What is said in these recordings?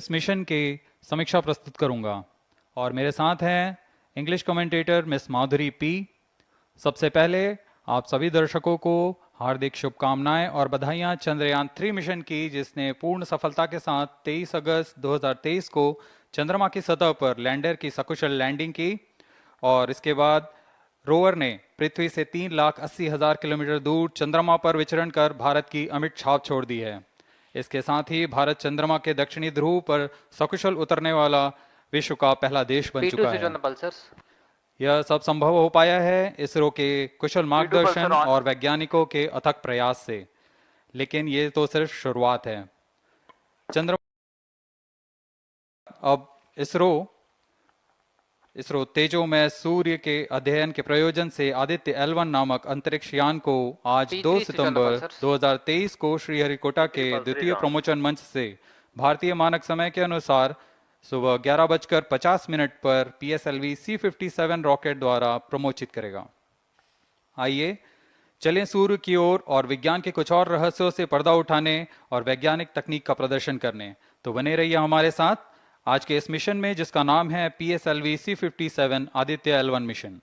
इस मिशन की समीक्षा प्रस्तुत करूंगा और मेरे साथ हैं इंग्लिश कमेंटेटर मिस माधुरी पी। सबसे पहले आप सभी दर्शकों को हार्दिक शुभकामनाएं और बधाइयां चंद्रयान 3 मिशन की, जिसने पूर्ण सफलता के साथ 23 अगस्त 2023 को चंद्रमा की सतह पर लैंडर की सकुशल लैंडिंग की और इसके बाद रोवर ने पृथ्वी से 3,80,000 किलोमीटर दूर चंद्रमा पर विचरण कर भारत की अमिट छाप छोड़ दी है। इसके साथ ही भारत चंद्रमा के दक्षिणी ध्रुव पर सकुशल उतरने वाला विश्व का पहला देश बन चुका है। यह सब संभव हो पाया है इसरो के कुशल मार्गदर्शन और वैज्ञानिकों के अथक प्रयास से, लेकिन ये तो सिर्फ शुरुआत है। चंद्रमा अब इसरो तेजोमय सूर्य के अध्ययन के प्रयोजन से आदित्य-L1 नामक अंतरिक्ष यान को आज 2 सितंबर 2023 को श्रीहरिकोटा के द्वितीय प्रमोचन मंच से भारतीय मानक समय के अनुसार सुबह 11:50 पर PSLV-C57 रॉकेट द्वारा प्रमोचित करेगा। आइए चलें सूर्य की ओर और विज्ञान के कुछ और रहस्यों से पर्दा उठाने और वैज्ञानिक तकनीक का प्रदर्शन करने। तो बने रहिए हमारे साथ आज के इस मिशन में, जिसका नाम है PSLV-C57 Aditya L one mission.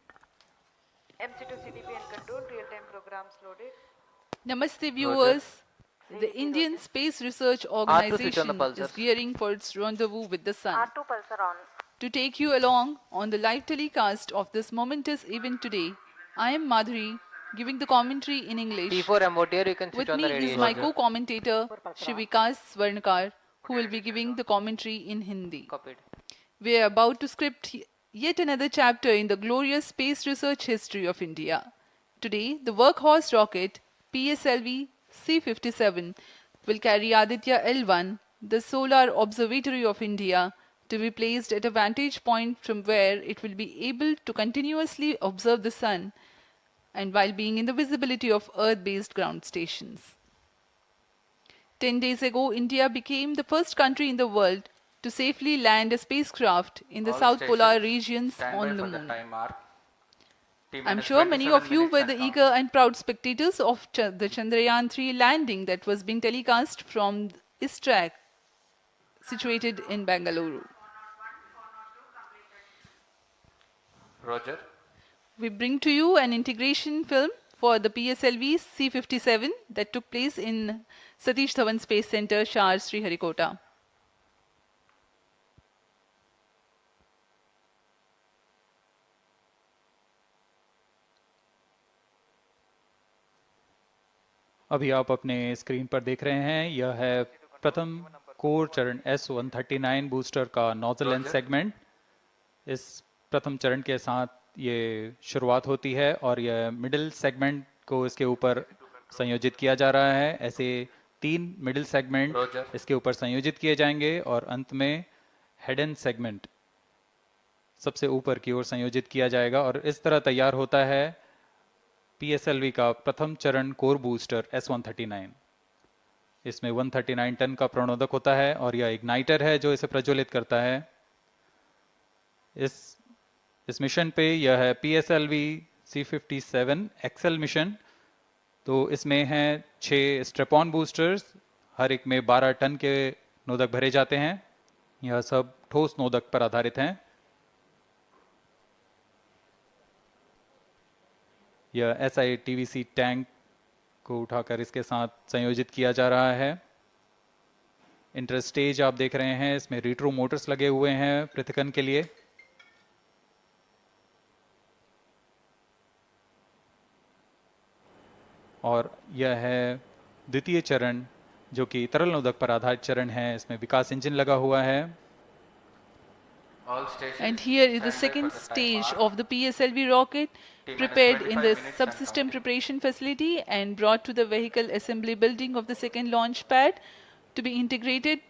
Namaste viewers. The Indian Space Research Organization is gearing for its rendezvous with the Sun. To take you along on the live telecast of this momentous event today, I am Madhuri, giving the commentary in English. With me is my co-commentator, Shivikas Swarnkar, who will be giving the commentary in Hindi. We are about to script yet another chapter in the glorious space research history of India. Today, the workhorse rocket PSLV-C57 will carry Aditya-L1, the solar observatory of India, to be placed at a vantage point from where it will be able to continuously observe the Sun and while being in the visibility of Earth-based ground stations. 10 days ago, India became the first country in the world to safely land a spacecraft in the South Polar regions on the Moon. I'm sure many of you were the eager and proud spectators of the Chandrayaan 3 landing that was being telecast from ISRO, situated in Bangalore. Roger. We bring to you an integration film for the PSLV C57 that took place in Satish Dhawan Space Center, SHAR, Sriharikota. अभी आप अपने screen पर देख रहे हैं, यह है प्रथम कोर चरण S139 बूस्टर का नोजल एंड सेगमेंट। इस प्रथम चरण के साथ ये शुरुआत होती है और यह मिडिल सेगमेंट को इसके ऊपर संयोजित किया जा रहा है। ऐसे 3 मिडिल सेगमेंट इसके ऊपर संयोजित किए जाएंगे और अंत में हेड एंड सेगमेंट सबसे ऊपर की ओर संयोजित किया जाएगा और इस तरह तैयार होता है PSLV का प्रथम चरण कोर बूस्टर S139। इसमें 139 टन का प्रणोदक होता है और यह इग्नाइटर है जो इसे प्रज्वलित करता है। इस मिशन पे यह है PSLV-C57 एक्सेल मिशन। तो इसमें हैं 6 स्ट्रेपॉन बूस्टर्स, हर एक में 12 टन के नोदक भरे जाते हैं। यह सब ठोस नोदक पर आधारित हैं। यह SITVC टैंक को उठाकर इसके साथ संयोजित किया जा रहा है। इंटरस्टेज आप देख रहे हैं, इसमें रिट्रो मोटर्स लगे हुए हैं पृथक्करण के लिए। और यह है द्वितीय चरण जो कि तरल नोदक पर आधारित चरण है। इसमें विकास इंजन लगा हुआ है। And here is the second stage of the PSLV rocket, prepared in the subsystem preparation facility and brought to the vehicle assembly building of the second launch pad to be integrated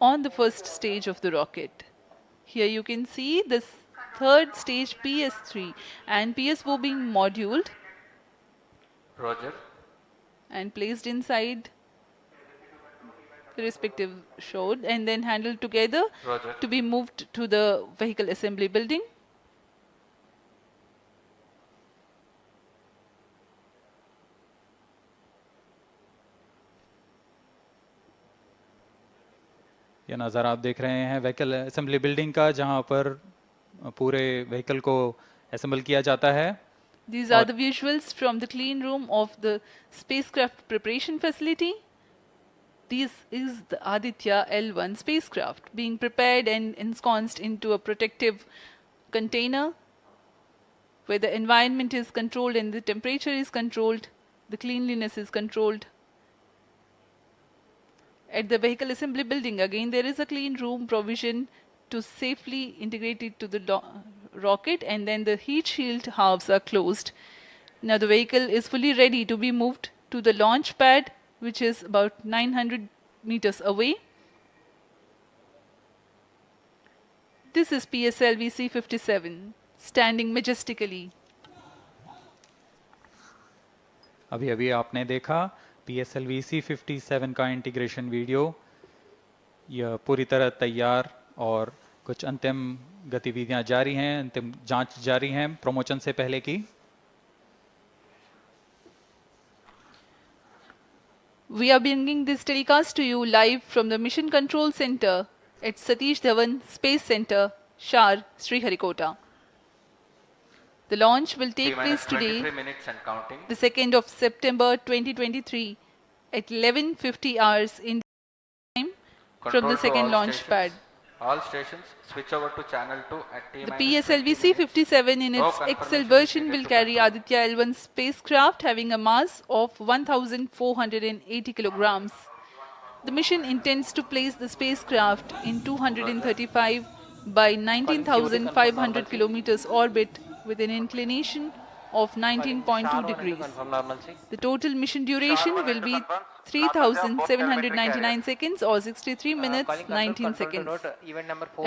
on the first stage of the rocket. Here you can see the third stage PS3 and PSO being moduled. Roger. And placed inside the respective shroud and then handled together. Roger. To be moved to the vehicle assembly building. ये नज़ारा आप देख रहे हैं vehicle assembly building का, जहां पर पूरे व्हीकल को असेंबल किया जाता है। These are the visuals from the clean room of the spacecraft preparation facility. This is the Aditya-L1 spacecraft being prepared and ensconced into a protective container where the environment is controlled and the temperature is controlled, the cleanliness is controlled. At the vehicle assembly building, again there is a clean room provision to safely integrate it to the rocket, and then the heat shield halves are closed. Now the vehicle is fully ready to be moved to the launch pad, which is about 900 meters away. This is PSLV-C57 standing majestically. अभी अभी आपने देखा PSLV-C57 का integration video. यह पूरी तरह तैयार और कुछ अंतिम गतिविधियां जारी हैं, अंतिम जांच जारी हैं प्रमोशन से पहले की। We are bringing this telecast to you live from the Mission Control Center at Satish Dhawan Space Center, SHAR, Sriharikota. The launch will take place today, the 2nd of September 2023 at 11:50 hours Indian time from the second launch pad. All stations switch over to channel 2 at T-. The PSLV-C57 in its XL version will carry Aditya-L1 spacecraft having a mass of 1,480 kilograms. The mission intends to place the spacecraft in 235 by 19,500 kilometers orbit with an inclination of 19.2 degrees. The total mission duration will be 3,799 seconds or 63 minutes 19 seconds.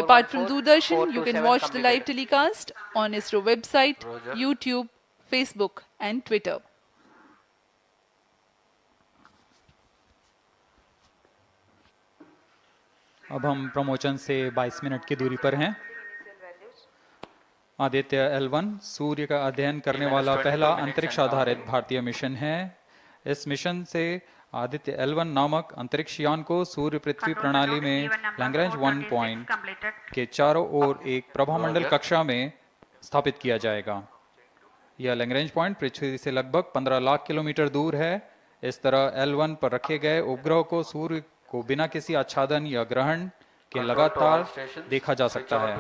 Apart from Doordarshan, you can watch the live telecast on ISRO website, YouTube, Facebook and Twitter. अब हम promotion से 22 minute की दूरी पर हैं। Aditya L1 सूर्य का अध्ययन करने वाला पहला अंतरिक्ष आधारित भारतीय मिशन है। इस मिशन से आदित्य L1 नामक अंतरिक्ष यान को सूर्य पृथ्वी प्रणाली में लैग्रेंज 1 पॉइंट के चारों ओर एक प्रभामंडल कक्षा में स्थापित किया जाएगा। यह लैग्रेंज पॉइंट पृथ्वी से लगभग 15 लाख किलोमीटर दूर है। इस तरह L1 पर रखे गए उपग्रह को सूर्य को बिना किसी आच्छादन या ग्रहण के लगातार देखा जा सकता है।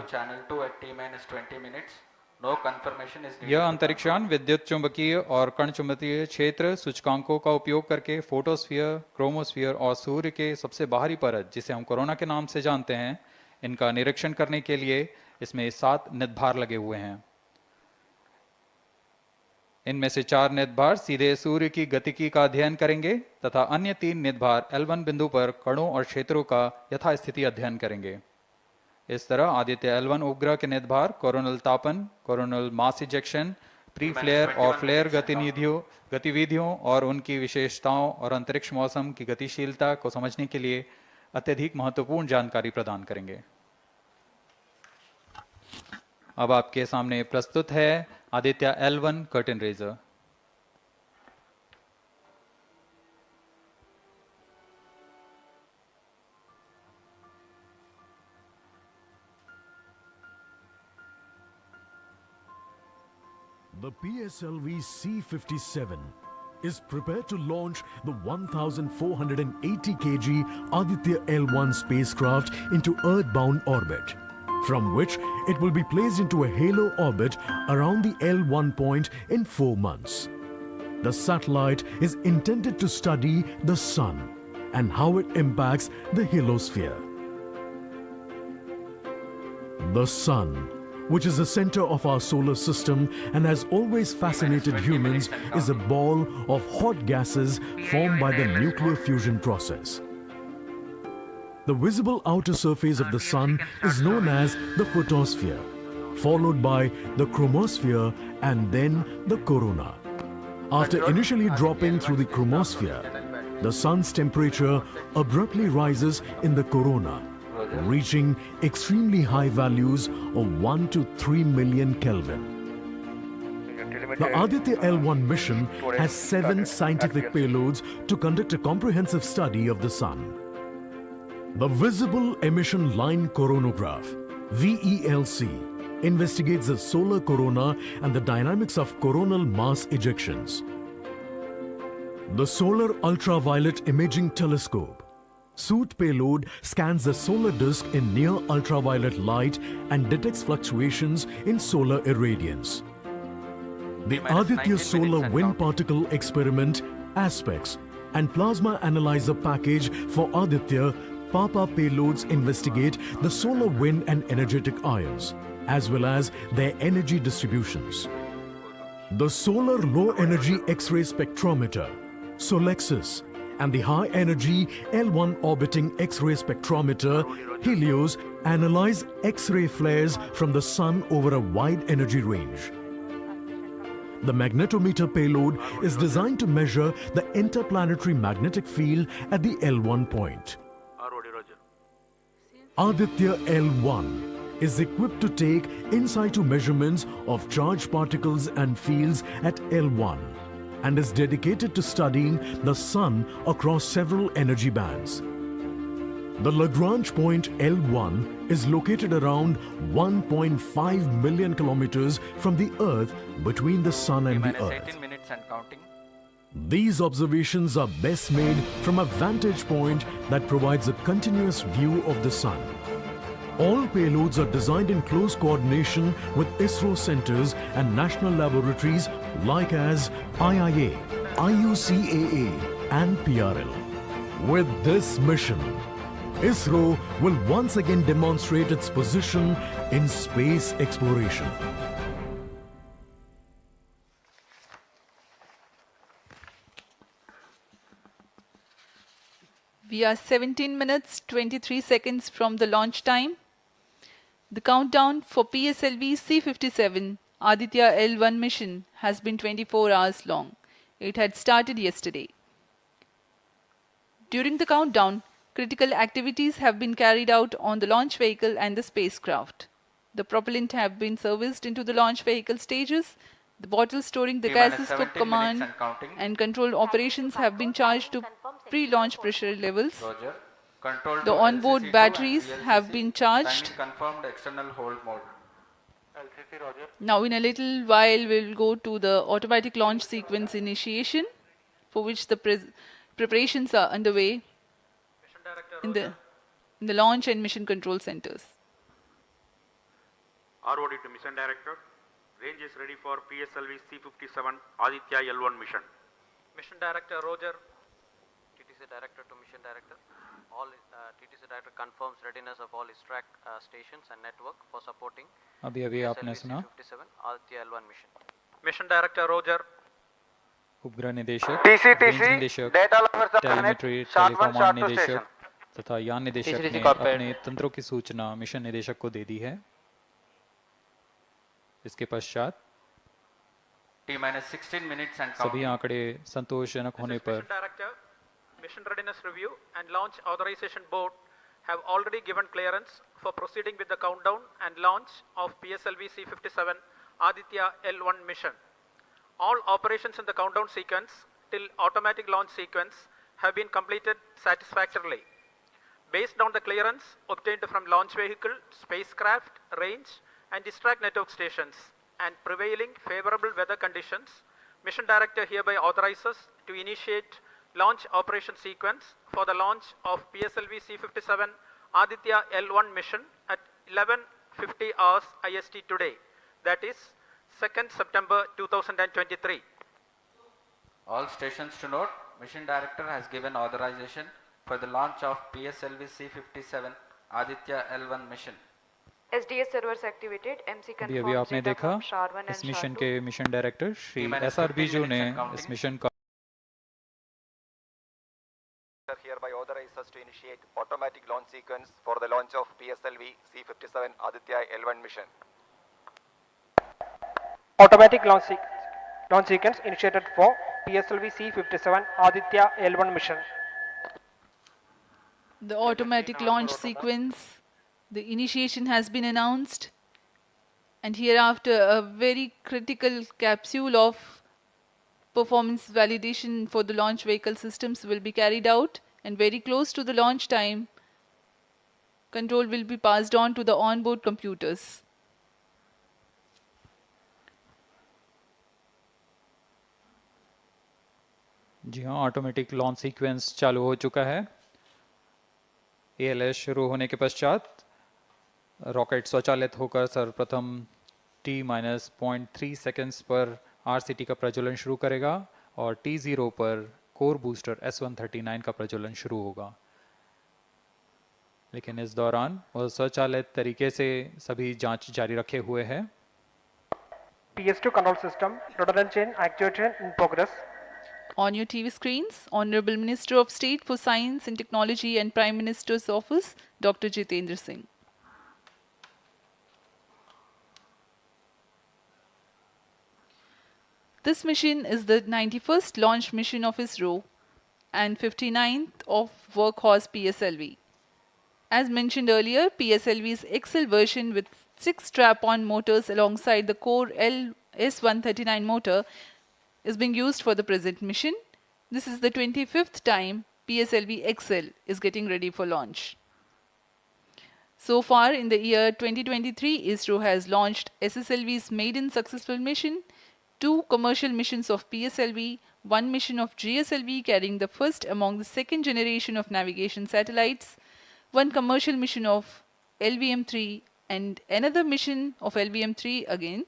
यह अंतरिक्ष यान विद्युत चुंबकीय और कण चुंबकीय क्षेत्र सूचकांकों का उपयोग करके फोटोस्फीयर, क्रोमोस्फीयर और सूर्य के सबसे बाहरी परत, जिसे हम कोरोना के नाम से जानते हैं, इनका निरीक्षण करने के लिए इसमें 7 निदभार लगे हुए हैं। इनमें से 4 निदभार सीधे सूर्य की गतिकी का अध्ययन करेंगे तथा अन्य 3 निदभार L1 बिंदु पर कणों और क्षेत्रों का यथास्थिति अध्ययन करेंगे। इस तरह आदित्य L1 उपग्रह के निदभार कोरोनल तापन, coronal mass ejection, pre flare और फ्लेयर गतिविधियों और उनकी विशेषताओं और अंतरिक्ष मौसम की गतिशीलता को समझने के लिए अत्यधिक महत्वपूर्ण जानकारी प्रदान करेंगे। अब आपके सामने प्रस्तुत है Aditya L1 curtain raiser. The PSLV-C57 is prepared to launch the 1,480 kg Aditya-L1 spacecraft into Earth-bound orbit, from which it will be placed into a halo orbit around the L1 point in 4 months. The satellite is intended to study the Sun and how it impacts the heliosphere. The Sun, which is the center of our solar system and has always fascinated humans, is a ball of hot gases formed by the nuclear fusion process. The visible outer surface of the Sun is known as the photosphere, followed by the chromosphere and then the corona. After initially dropping through the chromosphere, the Sun's temperature abruptly rises in the corona, reaching extremely high values of 1 to 3 million Kelvin. The Aditya-L1 mission has 7 scientific payloads to conduct a comprehensive study of the Sun. The Visible Emission Line Coronagraph, VELC, investigates the solar corona and the dynamics of coronal mass ejections. The Solar Ultraviolet Imaging Telescope, SOOT payload, scans the solar disk in near ultraviolet light and detects fluctuations in solar irradiance. The Aditya Solar Wind Particle Experiment, ASPECS, and Plasma Analyzer Package for Aditya Papa payloads investigate the solar wind and energetic ions, as well as their energy distributions. The Solar Low Energy X-ray Spectrometer, SOLEXIS, and the High Energy L1 Orbiting X-ray Spectrometer, HELIOS, analyze X-ray flares from the Sun over a wide energy range. The magnetometer payload is designed to measure the interplanetary magnetic field at the L1 point. Aditya-L1 is equipped to take in situ measurements of charged particles and fields at L1 and is dedicated to studying the Sun across several energy bands. The Lagrange point L1 is located around 1.5 million kilometers from the Earth between the Sun and the Earth. 18 minutes and counting. These observations are best made from a vantage point that provides a continuous view of the Sun. All payloads are designed in close coordination with ISRO centers and national laboratories like as IIA, IUCAA and PRL. With this mission, ISRO will once again demonstrate its position in space exploration. We are 17 minutes 23 seconds from the launch time. The countdown for PSLV-C57 Aditya-L1 mission has been 24 hours long. It had started yesterday. During the countdown, critical activities have been carried out on the launch vehicle and the spacecraft. The propellant have been serviced into the launch vehicle stages. The bottles storing the gases for command and control operations have been charged to pre-launch pressure levels. Roger. Control The to onboard LCC2 batteries and have VLCC. been charged. Timing confirmed external hold mode. Now in a little while we'll go to the automatic launch sequence initiation, for which the preparations are underway in the launch and mission control centers. ROD to Mission Director. Range is ready for PSLV-C57 Aditya-L1 mission. Mission Director Roger. TTC Director to Mission Director. All TTC Director confirms readiness of all ISTRAC stations and network for supporting अभी आपने सुना PSLV-C57 Aditya-L1 mission. Mission Director Roger. उपग्रह निदेशक, TCTC, range निदेशक, data lovers of telemetry, planet, SHAR 1, SHAR टेलीकमांड 2 निदेशक station. तथा यान निदेशक TCTC ने corporate. अपने तंत्रों की सूचना मिशन निदेशक को दे दी है। इसके पश्चात T-minus 16 minutes and सभी counting. आंकड़े संतोषजनक होने पर Mission Director, Mission Readiness Review and Launch Authorization Board have already given clearance for proceeding with the countdown and launch of PSLV-C57 Aditya-L1 mission. All operations in the countdown sequence till automatic launch sequence have been completed satisfactorily. Based on the clearance obtained from launch vehicle, spacecraft, range and ISTRAC network stations and prevailing favorable weather conditions, Mission Director hereby authorizes to initiate launch operation sequence for the launch of PSLV-C57 Aditya-L1 mission at 11:50 hours IST today, that is 2nd September 2023. All stations to note, Mission Director has given authorization for the launch of PSLV-C57 Aditya-L1 mission. SDS servers activated. MC अभी confirms आपने data देखा from SHAR 1 इस and mission SHAR 2. के mission director Shri T-minus SR 15 Biju ने minutes and counting. इस mission का Hereby authorizes to initiate automatic launch sequence for the launch of PSLV-C57 Aditya-L1 mission. Automatic launch sequence initiated for PSLV-C57 Aditya-L1 mission. The automatic launch sequence, the initiation has been announced, and hereafter a very critical capsule of performance validation for the launch vehicle systems will be carried out, and very close to the launch time control will be passed on to the onboard computers. जी हाँ, automatic launch sequence चालू हो चुका है। ALS शुरू होने के पश्चात rocket स्वचालित होकर सर्वप्रथम T-0.3 सेकेंड्स पर RCT का प्रज्वलन शुरू करेगा और T0 पर कोर बूस्टर S139 का प्रज्वलन शुरू होगा। लेकिन इस दौरान वह स्वचालित तरीके से सभी जांच जारी रखे हुए है। PS2 control system, redundant chain actuation in progress. On your TV screens, Honorable Minister of State for Science and Technology and Prime Minister's Office, Dr. Jitendra Singh. This mission is the 91st launch mission of ISRO and 59th of Workhorse PSLV. As mentioned earlier, PSLV's XL version with 6 strap-on motors alongside the core S139 motor is being used for the present mission. This is the 25th time PSLV XL is getting ready for launch. So far in the year 2023, ISRO has launched SSLV's maiden successful mission, 2 commercial missions of PSLV, 1 mission of GSLV carrying the first among the second generation of navigation satellites, 1 commercial mission of LVM-3 and another mission of LVM-3 again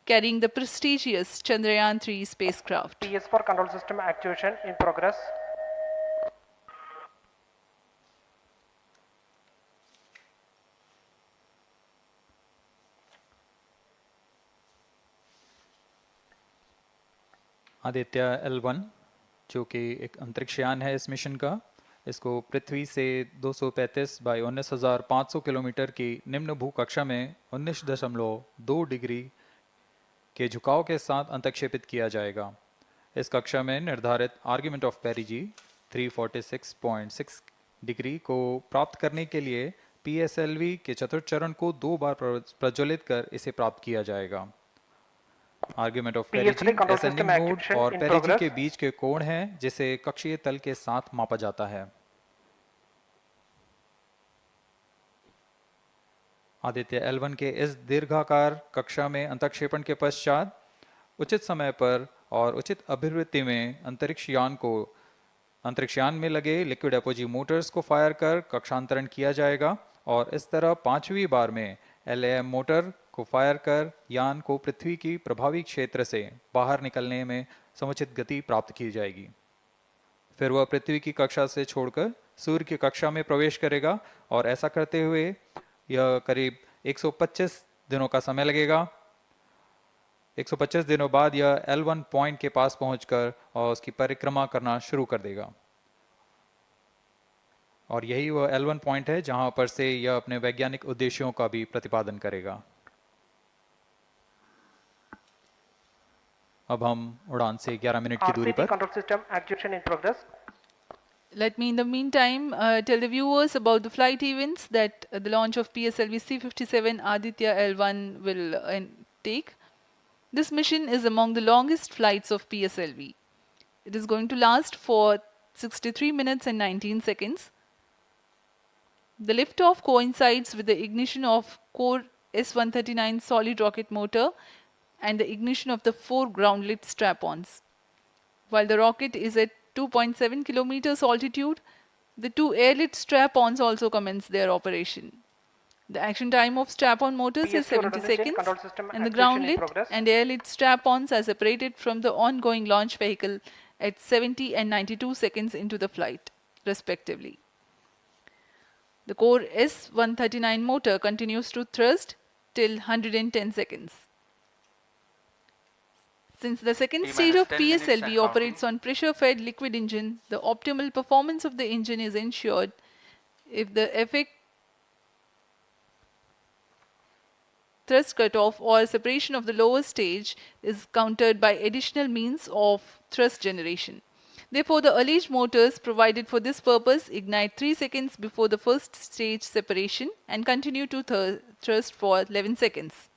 carrying the prestigious Chandrayaan-3 spacecraft. PS4 control system actuation in progress. Aditya-L1 जो कि एक अंतरिक्षयान है इस mission का, इसको पृथ्वी से 235 by 19,500 kilometre की निम्न भूकक्षा में 19.2 डिग्री के झुकाव के साथ अंतक्षेपित किया जाएगा। इस कक्षा में निर्धारित आर्ग्यूमेंट ऑफ पेरिजी 346.6 डिग्री को प्राप्त करने के लिए PSLV के चतुर्थ चरण को 2 बार प्रज्वलित कर इसे प्राप्त किया जाएगा। आर्ग्यूमेंट ऑफ पेरिजी असेंडिंग मोड और पेरिजी के बीच के कोण है जिसे कक्षीय तल के साथ मापा जाता है। आदित्य-L1 के इस दीर्घाकार कक्षा में अंतक्षेपण के पश्चात उचित समय पर और उचित अभिवृत्ति में अंतरिक्षयान में लगे लिक्विड एपोजी मोटर्स को फायर कर कक्षांतरण किया जाएगा और इस तरह 5वीं बार में LAM मोटर को फायर कर यान को पृथ्वी की प्रभावी क्षेत्र से बाहर निकलने में समुचित गति प्राप्त की जाएगी। फिर वह पृथ्वी की कक्षा से छोड़कर सूर्य की कक्षा में प्रवेश करेगा और ऐसा करते हुए यह करीब 125 दिनों का समय लगेगा। 125 दिनों बाद यह L1 पॉइंट के पास पहुंचकर और उसकी परिक्रमा करना शुरू कर देगा और यही वह L1 पॉइंट है जहां पर से यह अपने वैज्ञानिक उद्देश्यों का भी प्रतिपादन करेगा। अब हम उड़ान से 11 मिनट की दूरी पर control system actuation in progress. Let me in the meantime tell the viewers about the flight events that the launch of PSLV-C57 Aditya-L1 will take. This mission is among the longest flights of PSLV. It is going to last for 63 minutes and 19 seconds. The liftoff coincides with the ignition of core S139 solid rocket motor and the ignition of the 4 ground-lit strap-ons. While the rocket is at 2.7 kilometers altitude, the 2 air-lit strap-ons also commence their operation. The action time of strap-on motors is 70 seconds and the ground-lit and air-lit strap-ons are separated from the ongoing launch vehicle at 70 and 92 seconds into the flight, respectively. The core S139 motor continues to thrust till 110 seconds. Since the second stage of PSLV operates on pressure-fed liquid engine, the optimal performance of the engine is ensured if the effect thrust cutoff or separation of the lower stage is countered by additional means of thrust generation. Therefore, the alleged motors provided for this purpose ignite 3 seconds before the first stage separation and continue to thrust for 11 seconds.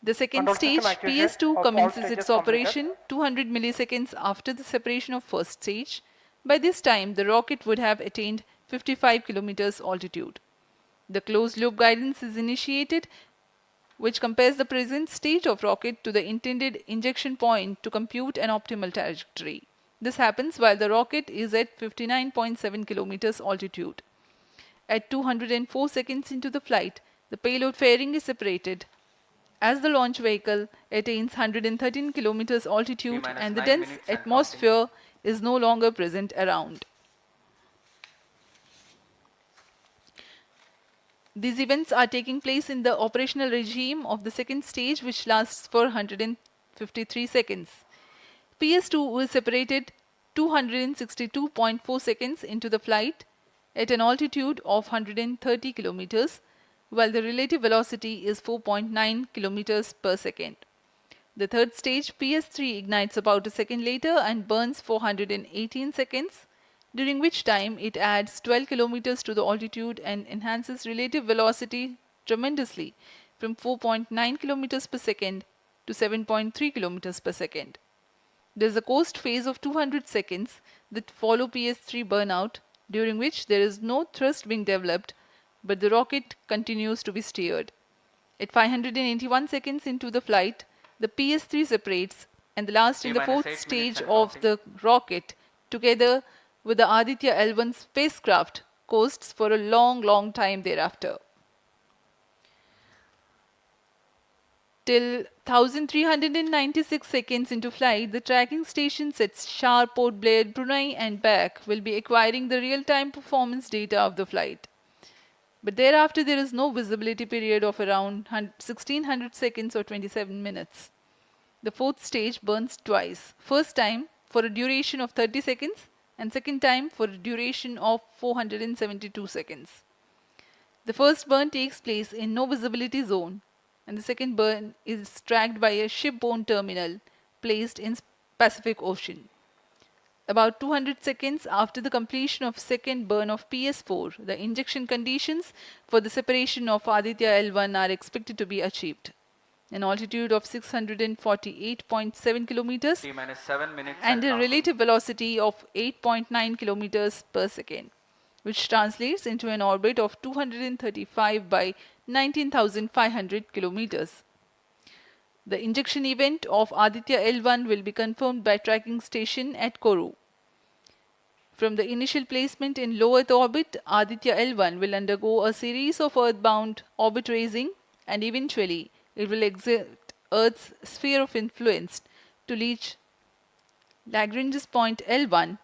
The second stage, PS2, commences its operation 200 milliseconds after the separation of first stage. By this time, the rocket would have attained 55 kilometers altitude. The closed loop guidance is initiated, which compares the present state of rocket to the intended injection point to compute an optimal trajectory. This happens while the rocket is at 59.7 kilometers altitude. At 204 seconds into the flight, the payload fairing is separated as the launch vehicle attains 113 kilometers altitude T-minus and the 9 dense minutes and atmosphere is no longer present around. These events are taking place in the operational regime of the second stage, which lasts for 153 seconds. PS2 is separated 262.4 seconds into the flight at an altitude of 130 kilometers, while the relative velocity is 4.9 kilometers per second. The third stage, PS3, ignites about a second later and burns for 118 seconds, during which time it adds 12 kilometers to the altitude and enhances relative velocity tremendously from 4.9 kilometers per second to 7.3 kilometers per second. There is a coast phase of 200 seconds that follow PS3 burnout, during which there is no thrust being developed, but the rocket continues to be steered. At 581 seconds into the flight, the PS3 separates, and the last in the T-minus fourth 8 minutes stage and of counting. the rocket, together with the Aditya-L1 spacecraft, coasts for a long time thereafter. Till 1396 seconds into flight, the tracking stations at SHAR, Port Blair, Brunei and back will be acquiring the real-time performance data of the flight. But thereafter there is no visibility period of around 1600 seconds or 27 minutes. The fourth stage burns twice. First time for a duration of 30 seconds and second time for a duration of 472 seconds. The first burn takes place in no visibility zone, and the second burn is tracked by a shipborne terminal placed in Pacific Ocean. About 200 seconds after the completion of second burn of PS4, the injection conditions for the separation of Aditya-L1 are expected to be achieved. An altitude of 648.7 kilometers T-minus 7 minutes and a counting. relative velocity of 8.9 kilometers per second, which translates into an orbit of 235 by 19,500 kilometers. The injection event of Aditya-L1 will be confirmed by tracking station at Kourou. From the initial placement in low Earth orbit, Aditya-L1 will undergo a series of earthbound orbit raising, and eventually it will exit Earth's sphere of influence to reach Lagrange's point L1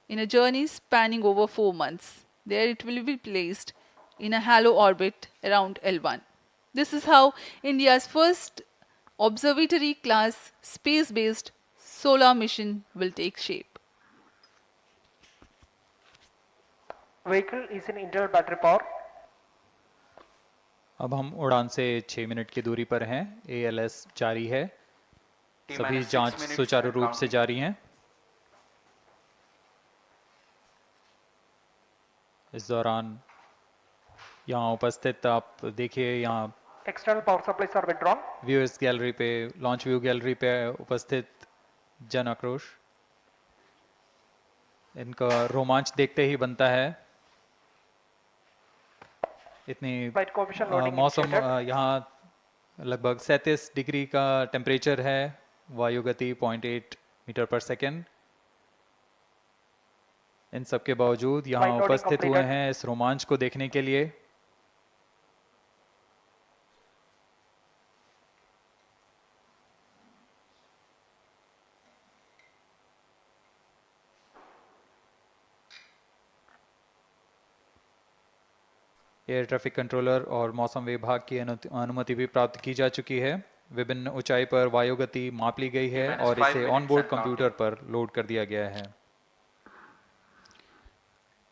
in a journey spanning over 4 months. There it will be placed in a halo orbit around L1. This is how India's first observatory class space-based solar mission will take shape. Vehicle is in internal battery power. अब हम उड़ान से 6 minute की दूरी पर हैं। ALS जारी है, सभी T-minus 6 जांच minutes सुचारू and रूप से counting. जारी हैं। इस दौरान यहाँ उपस्थित आप देखिए, यहाँ External power supplies are withdrawn. Viewers gallery पे, लॉन्च व्यू गैलरी पे उपस्थित जन आक्रोश, इनका रोमांच देखते ही बनता है। इतनी Flight coefficient loading मौसम initiated. यहाँ लगभग 37 डिग्री का टेम्परेचर है, वायु गति 0.8 मीटर पर सेकेंड। इन सब के बावजूद यहाँ Flight loading उपस्थित हुए completed. हैं इस रोमांच को देखने के लिए। एयर ट्रैफिक कंट्रोलर और मौसम विभाग की अनुमति भी प्राप्त की जा चुकी है। विभिन्न ऊंचाई पर वायु गति माप ली गई है और इसे ऑनबोर्ड कंप्यूटर पर लोड कर दिया गया है।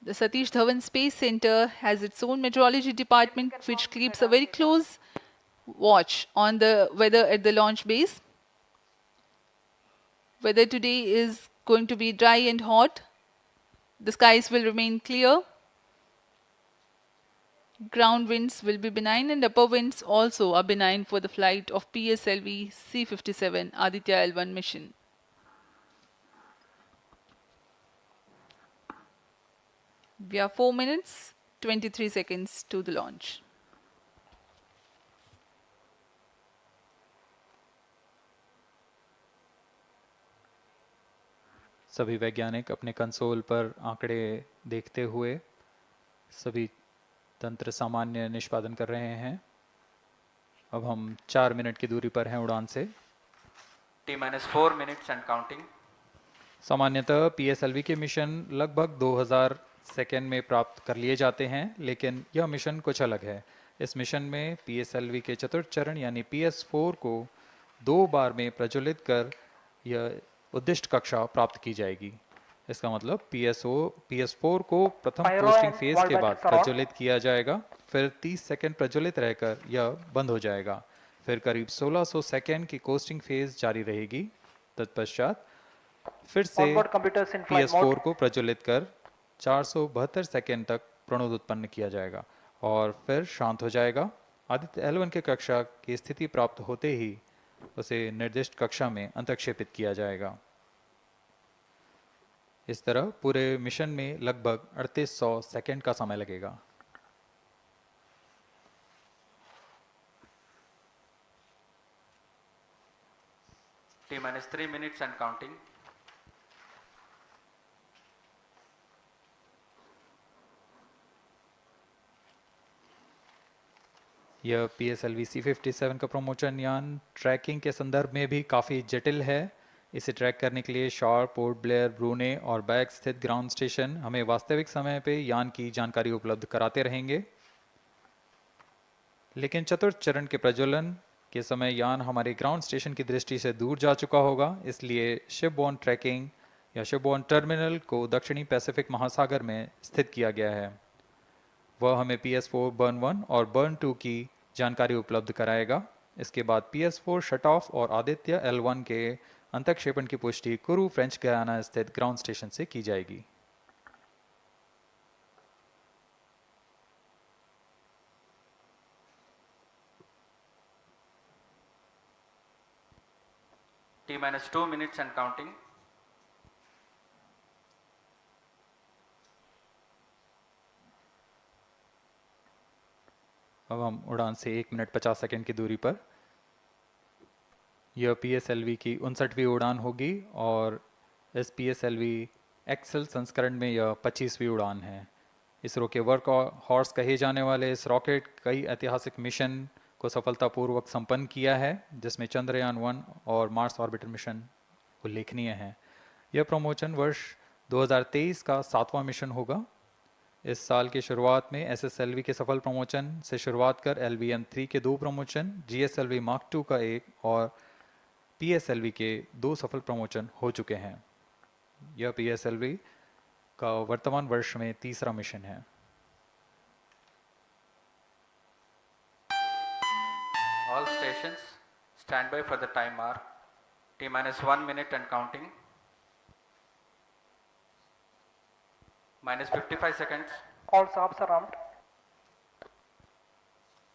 The Satish Dhawan Space Center has its own meteorology department which keeps a very close watch on the weather at the launch base. Weather today is going to be dry and hot. The skies will remain clear. Ground winds will be benign and upper winds also are benign for the flight of PSLV-C57 Aditya-L1 mission. We are 4 minutes 23 seconds to the launch. सभी वैज्ञानिक अपने console पर आंकड़े देखते हुए सभी तंत्र सामान्य निष्पादन कर रहे हैं। अब हम 4 मिनट की दूरी पर हैं उड़ान से। T-4 minutes and counting. सामान्यतः PSLV के मिशन लगभग 2000 सेकेंड में प्राप्त कर लिए जाते हैं, लेकिन यह मिशन कुछ अलग है। इस मिशन में PSLV के चतुर्थ चरण यानी PS4 को 2 बार में प्रज्वलित कर यह उद्दिष्ट कक्षा प्राप्त की जाएगी। इसका मतलब PS4 को प्रथम कोस्टिंग फेज के बाद प्रज्वलित किया जाएगा, फिर 30 सेकेंड प्रज्वलित रहकर यह बंद हो जाएगा, फिर करीब 1600 सेकेंड की कोस्टिंग फेज जारी रहेगी। तत्पश्चात फिर से PS4 को प्रज्वलित कर 472 सेकेंड तक प्रणोद उत्पन्न किया जाएगा और फिर शांत हो जाएगा। आदित्य-L1 के कक्षा की स्थिति प्राप्त होते ही उसे निर्दिष्ट कक्षा में अंतक्षेपित किया जाएगा। इस तरह पूरे मिशन में लगभग 3800 सेकेंड का समय लगेगा। T-3 minutes and counting. यह PSLV-C57 का प्रमोशन यान ट्रैकिंग के संदर्भ में भी काफ़ी जटिल है। इसे ट्रैक करने के लिए शॉर, पोर्ट ब्लेयर, ब्रूने और बैग स्थित ग्राउंड स्टेशन हमें वास्तविक समय पे यान की जानकारी उपलब्ध कराते रहेंगे। लेकिन चतुर्थ चरण के प्रज्वलन के समय यान हमारे ग्राउंड स्टेशन की दृष्टि से दूर जा चुका होगा, इसलिए शिपबोर्न ट्रैकिंग या शिपबोर्न टर्मिनल को दक्षिणी पैसिफिक महासागर में स्थित किया गया है। वह हमें PS4 बर्न 1 और बर्न 2 की जानकारी उपलब्ध कराएगा। इसके बाद PS4 शट ऑफ और आदित्य-L1 के अंतक्षेपण की पुष्टि कुरु फ्रेंच गयाना स्थित ग्राउंड स्टेशन से की जाएगी। T-2 minutes and counting. अब हम उड़ान से 1 मिनट 50 सेकेंड की दूरी पर। यह PSLV की 59वीं उड़ान होगी और इस PSLV एक्सेल संस्करण में यह 25वीं उड़ान है। इसरो के वर्क हॉर्स कहे जाने वाले इस रॉकेट कई ऐतिहासिक मिशन को सफलतापूर्वक संपन्न किया है, जिसमें चंद्रयान 1 और मार्स ऑर्बिटर मिशन उल्लेखनीय हैं। यह प्रमोशन वर्ष 2023 का 7वां मिशन होगा। इस साल की शुरुआत में SSLV के सफल प्रमोशन से शुरुआत कर LVM-3 के 2 प्रमोशन, GSLV Mark II का 1 और PSLV के 2 सफल प्रमोशन हो चुके हैं। यह PSLV का वर्तमान वर्ष में 3रा मिशन है। All stations stand by for the time mark. T-1 minute and counting. -55 seconds. All subs are armed.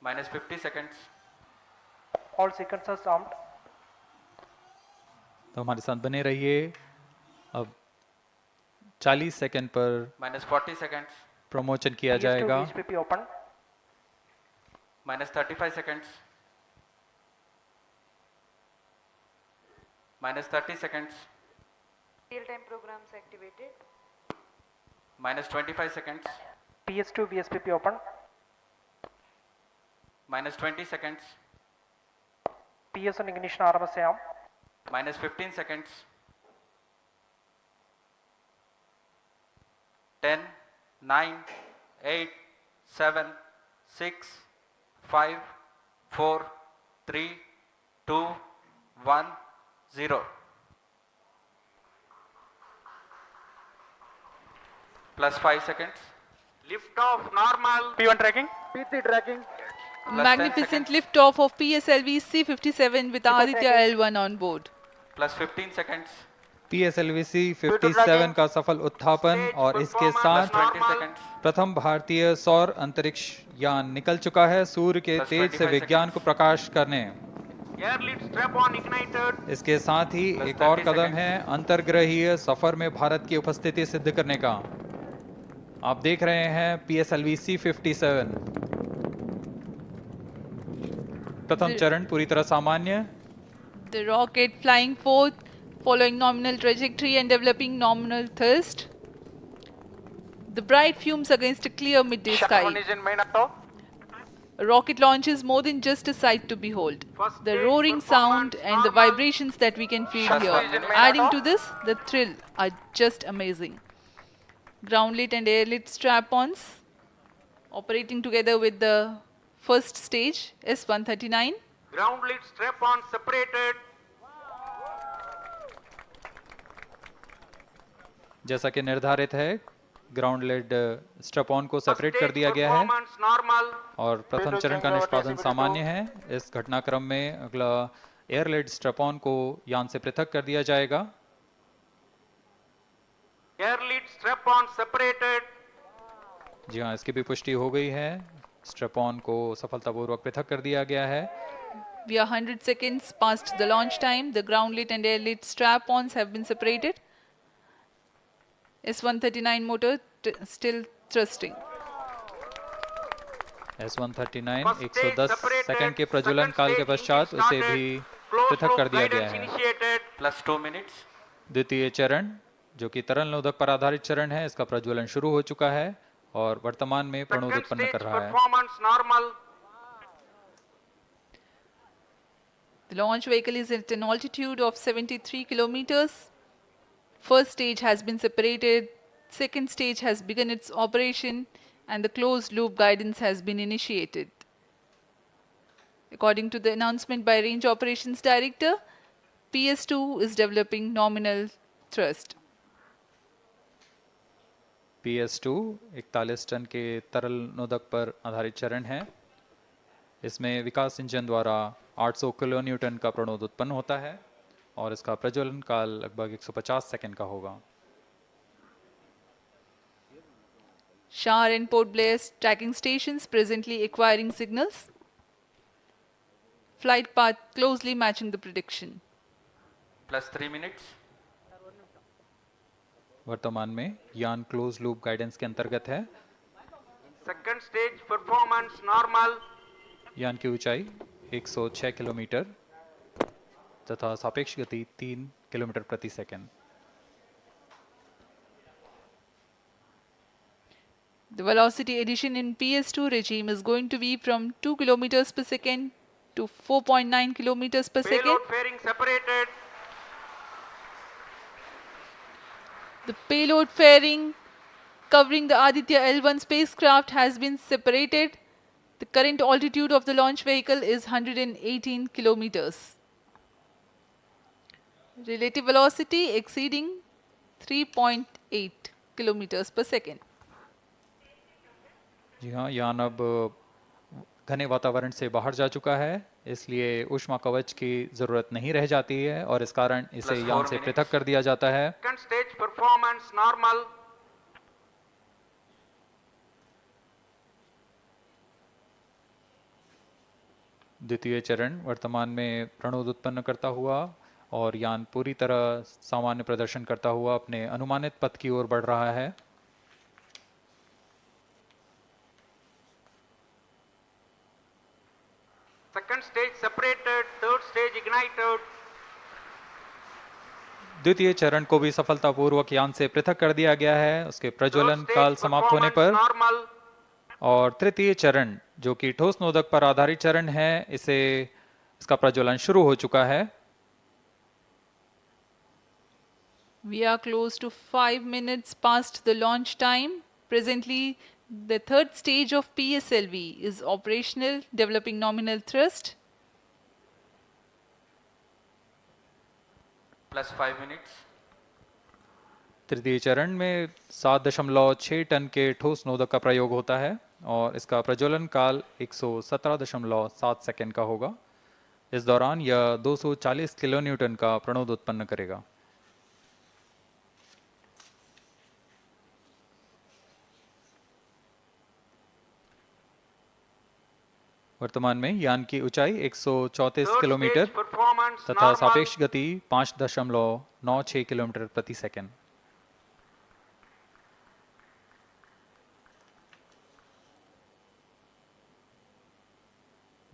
-50 seconds. All sequencers armed. तो हमारे साथ बने रहिए। अब 40 सेकंड पर -40 seconds. प्रमोशन किया जाएगा। VHPP open. -35 seconds. -30 seconds. Real-time programs activated. -25 seconds. PS2 VSPP open. -20 seconds. PS1 ignition RMS arm. -15 seconds. 10, 9, 8, 7, 6, 5, 4, 3, 2, 1, 0. +5 seconds. Lift off normal. P1 tracking. PT tracking. Magnificent lift-off of PSLV-C57 with Aditya-L1 on board. +15 seconds. PSLV-C57 का सफल उत्थापन और इसके साथ +20 seconds. प्रथम भारतीय सौर अंतरिक्ष यान निकल चुका है सूर्य के Plus तेज से 25 विज्ञान को प्रकाश करने। Air lead strap on ignited. इसके साथ ही Plus एक और 30 कदम seconds. है अंतर्ग्रहीय सफर में भारत की उपस्थिति सिद्ध करने का। आप देख रहे हैं PSLV-C57। प्रथम चरण पूरी तरह सामान्य। The rocket flying forth, following nominal trajectory and developing nominal thrust. The bright fumes against a clear midday sky. A rocket launch is more than just a sight to behold. The roaring sound and the vibrations that we can feel here, adding to this, the thrill, are just amazing. Ground-lit and air-lit strap-ons operating together with the first stage, S139. Ground-lit strap-on separated. जैसा कि निर्धारित है, ground lead strap-on को separate कर दिया गया है और प्रथम चरण का निष्पादन सामान्य है। इस घटनाक्रम में अगला एयर लेड स्ट्रैप-ऑन को यान से पृथक कर दिया जाएगा। Air lead strap-on separated. जी हाँ, इसकी भी पुष्टि हो गई है। स्ट्रैप-ऑन को सफलतापूर्वक पृथक कर दिया गया है। We are 100 seconds past the launch time. The ground lit and air lit strap-ons have been separated. S139 motor still thrusting. S139 110 second के प्रज्वलन काल के पश्चात उसे भी पृथक कर दिया गया है। +2 minutes. द्वितीय चरण जो कि तरल नोदक पर आधारित चरण है, इसका प्रज्वलन शुरू हो चुका है और वर्तमान में प्रणोद उत्पन्न कर रहा है। The launch vehicle is at an altitude of 73 kilometers. First stage has been separated, second stage has begun its operation, and the closed loop guidance has been initiated. According to the announcement by Range Operations Director, PS2 is developing nominal thrust. PS2 41 ton के तरल नोदक पर आधारित चरण है। इसमें विकास engine द्वारा 800 kilo Newton का प्रणोद उत्पन्न होता है और इसका प्रज्वलन काल लगभग 150 सेकंड का होगा। SHAR and Port Blair tracking stations presently acquiring signals. Flight path closely matching the prediction. +3 minutes. वर्तमान में यान क्लोज लूप गाइडेंस के अंतर्गत है। Second stage performance normal. यान की ऊंचाई 106 किलोमीटर तथा सापेक्ष गति 3 किलोमीटर प्रति second. The velocity addition in PS2 regime is going to be from 2 kilometers per second to 4.9 kilometers per second. Payload fairing separated. The payload fairing covering the Aditya-L1 spacecraft has been separated. The current altitude of the launch vehicle is 118 kilometers. Relative velocity exceeding 3.8 kilometers per second. जी हाँ, यान अब घने वातावरण से बाहर जा चुका है, इसलिए ऊष्मा कवच की जरूरत नहीं रह जाती है और इस कारण इसे यान से पृथक कर दिया जाता है। Second stage performance normal. द्वितीय चरण वर्तमान में प्रणोद उत्पन्न करता हुआ और यान पूरी तरह सामान्य प्रदर्शन करता हुआ अपने अनुमानित पथ की ओर बढ़ रहा है। Second stage separated, third stage ignited. द्वितीय चरण को भी सफलतापूर्वक यान से पृथक कर दिया गया है उसके प्रज्वलन काल समाप्त होने पर और तृतीय चरण जो कि ठोस नोदक पर आधारित चरण है, इसका प्रज्वलन शुरू हो चुका है। We are close to 5 minutes past the launch time. Presently, the third stage of PSLV is operational, developing nominal thrust. +5 minutes. तृतीय चरण में 7.6 टन के ठोस नोदक का प्रयोग होता है और इसका प्रज्वलन काल 117.7 सेकंड का होगा। इस दौरान यह 240 किलो न्यूटन का प्रणोद उत्पन्न करेगा। वर्तमान में यान की ऊंचाई 134 किलोमीटर तथा सापेक्ष गति 5.96 किलोमीटर प्रति सेकंड।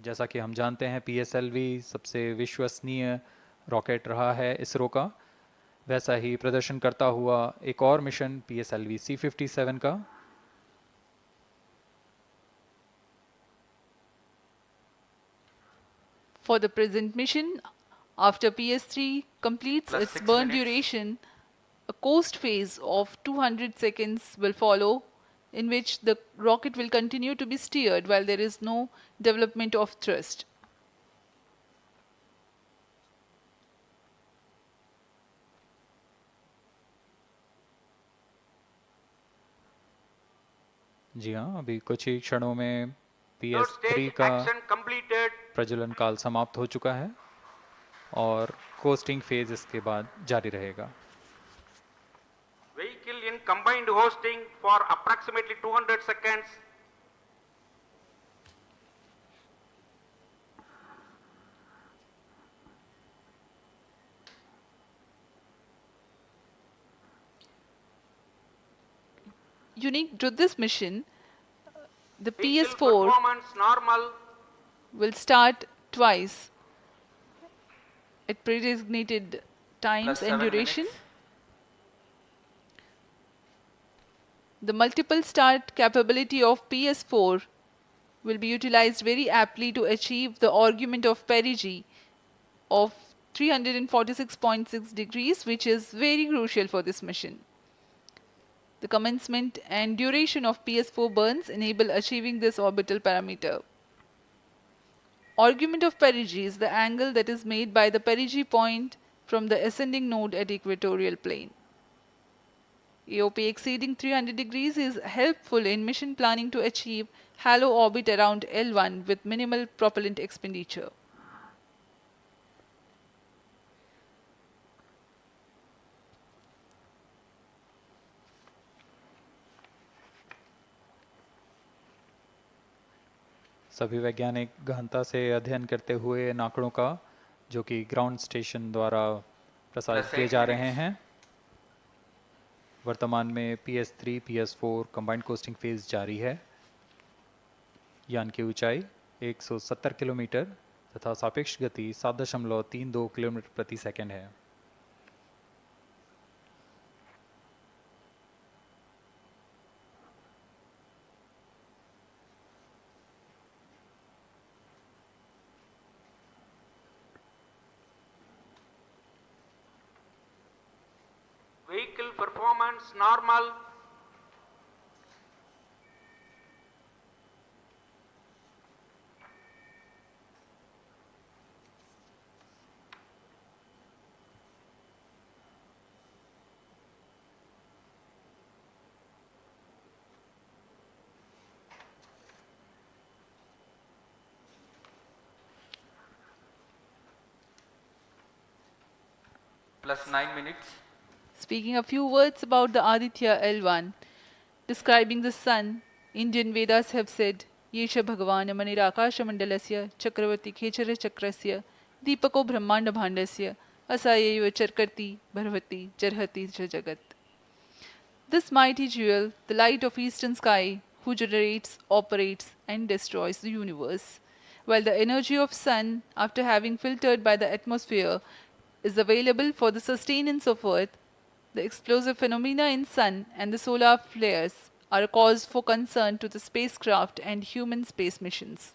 जैसा कि हम जानते हैं PSLV सबसे विश्वसनीय रॉकेट रहा है इसरो का, वैसा ही प्रदर्शन करता हुआ एक और मिशन PSLV-C57 का। For the present mission, after PS3 completes Plus its 6 burn minutes. duration, a coast phase of 200 seconds will follow, in which the rocket will continue to be steered while there is no development of thrust. जी हाँ, अभी कुछ ही क्षणों में Third PS3 stage का action completed. प्रज्वलन काल समाप्त हो चुका है और कोस्टिंग फेज इसके बाद जारी रहेगा। Vehicle in combined hosting for approximately 200 seconds. Unique to this mission, the Vehicle PS4 performance normal. will start twice at pre-designated times Plus and 7 duration. minutes. The multiple start capability of PS4 will be utilized very aptly to achieve the argument of perigee of 346.6 degrees, which is very crucial for this mission. The commencement and duration of PS4 burns enable achieving this orbital parameter. Argument of perigee is the angle that is made by the perigee point from the ascending node at equatorial plane. AOP exceeding 300 degrees is helpful in mission planning to achieve halo orbit around L1 with minimal propellant expenditure. सभी वैज्ञानिक गहनता से अध्ययन करते हुए इन आंकड़ों का, जो कि ग्राउंड स्टेशन द्वारा प्रसारित किए जा रहे हैं। वर्तमान में PS3 PS4 combined costing phase जारी है। यान की ऊंचाई 170 किलोमीटर तथा सापेक्ष गति 7.32 किलोमीटर प्रति सेकंड है। Vehicle performance normal. Plus 9 minutes. Speaking a few words about the Aditya-L1, describing the sun, Indian Vedas have said, Yesha Bhagavan Manirakasha Mandalasya Chakravarti Khechara Chakrasya Deepako Brahmanda Bhandasya Asayeva Charkarti Bharvati Jarhati Jagat. This mighty jewel, the light of eastern sky, who generates, operates and destroys the universe, while the energy of sun, after having filtered by the atmosphere, is available for the sustenance of earth. The explosive phenomena in sun and the solar flares are a cause for concern to the spacecraft and human space missions.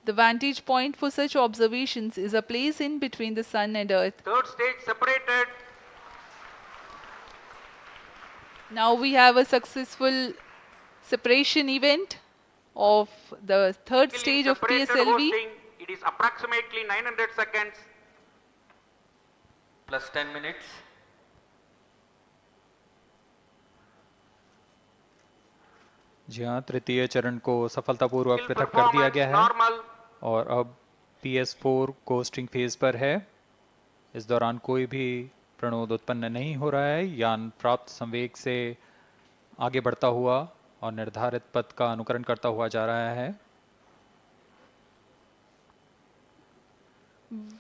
The vantage point for such observations is a place in between the sun and earth. Third stage separated. Now we have a successful separation event of the third Vehicle in stage of separated PSLV. hosting. It is approximately 900 seconds. Plus 10 minutes. जी हाँ, तृतीय चरण को सफलतापूर्वक Vehicle पृथक कर दिया performance गया है normal. और अब PS4 कोस्टिंग फेज पर है। इस दौरान कोई भी प्रणोद उत्पन्न नहीं हो रहा है। यान प्राप्त संवेग से आगे बढ़ता हुआ और निर्धारित पथ का अनुकरण करता हुआ जा रहा है।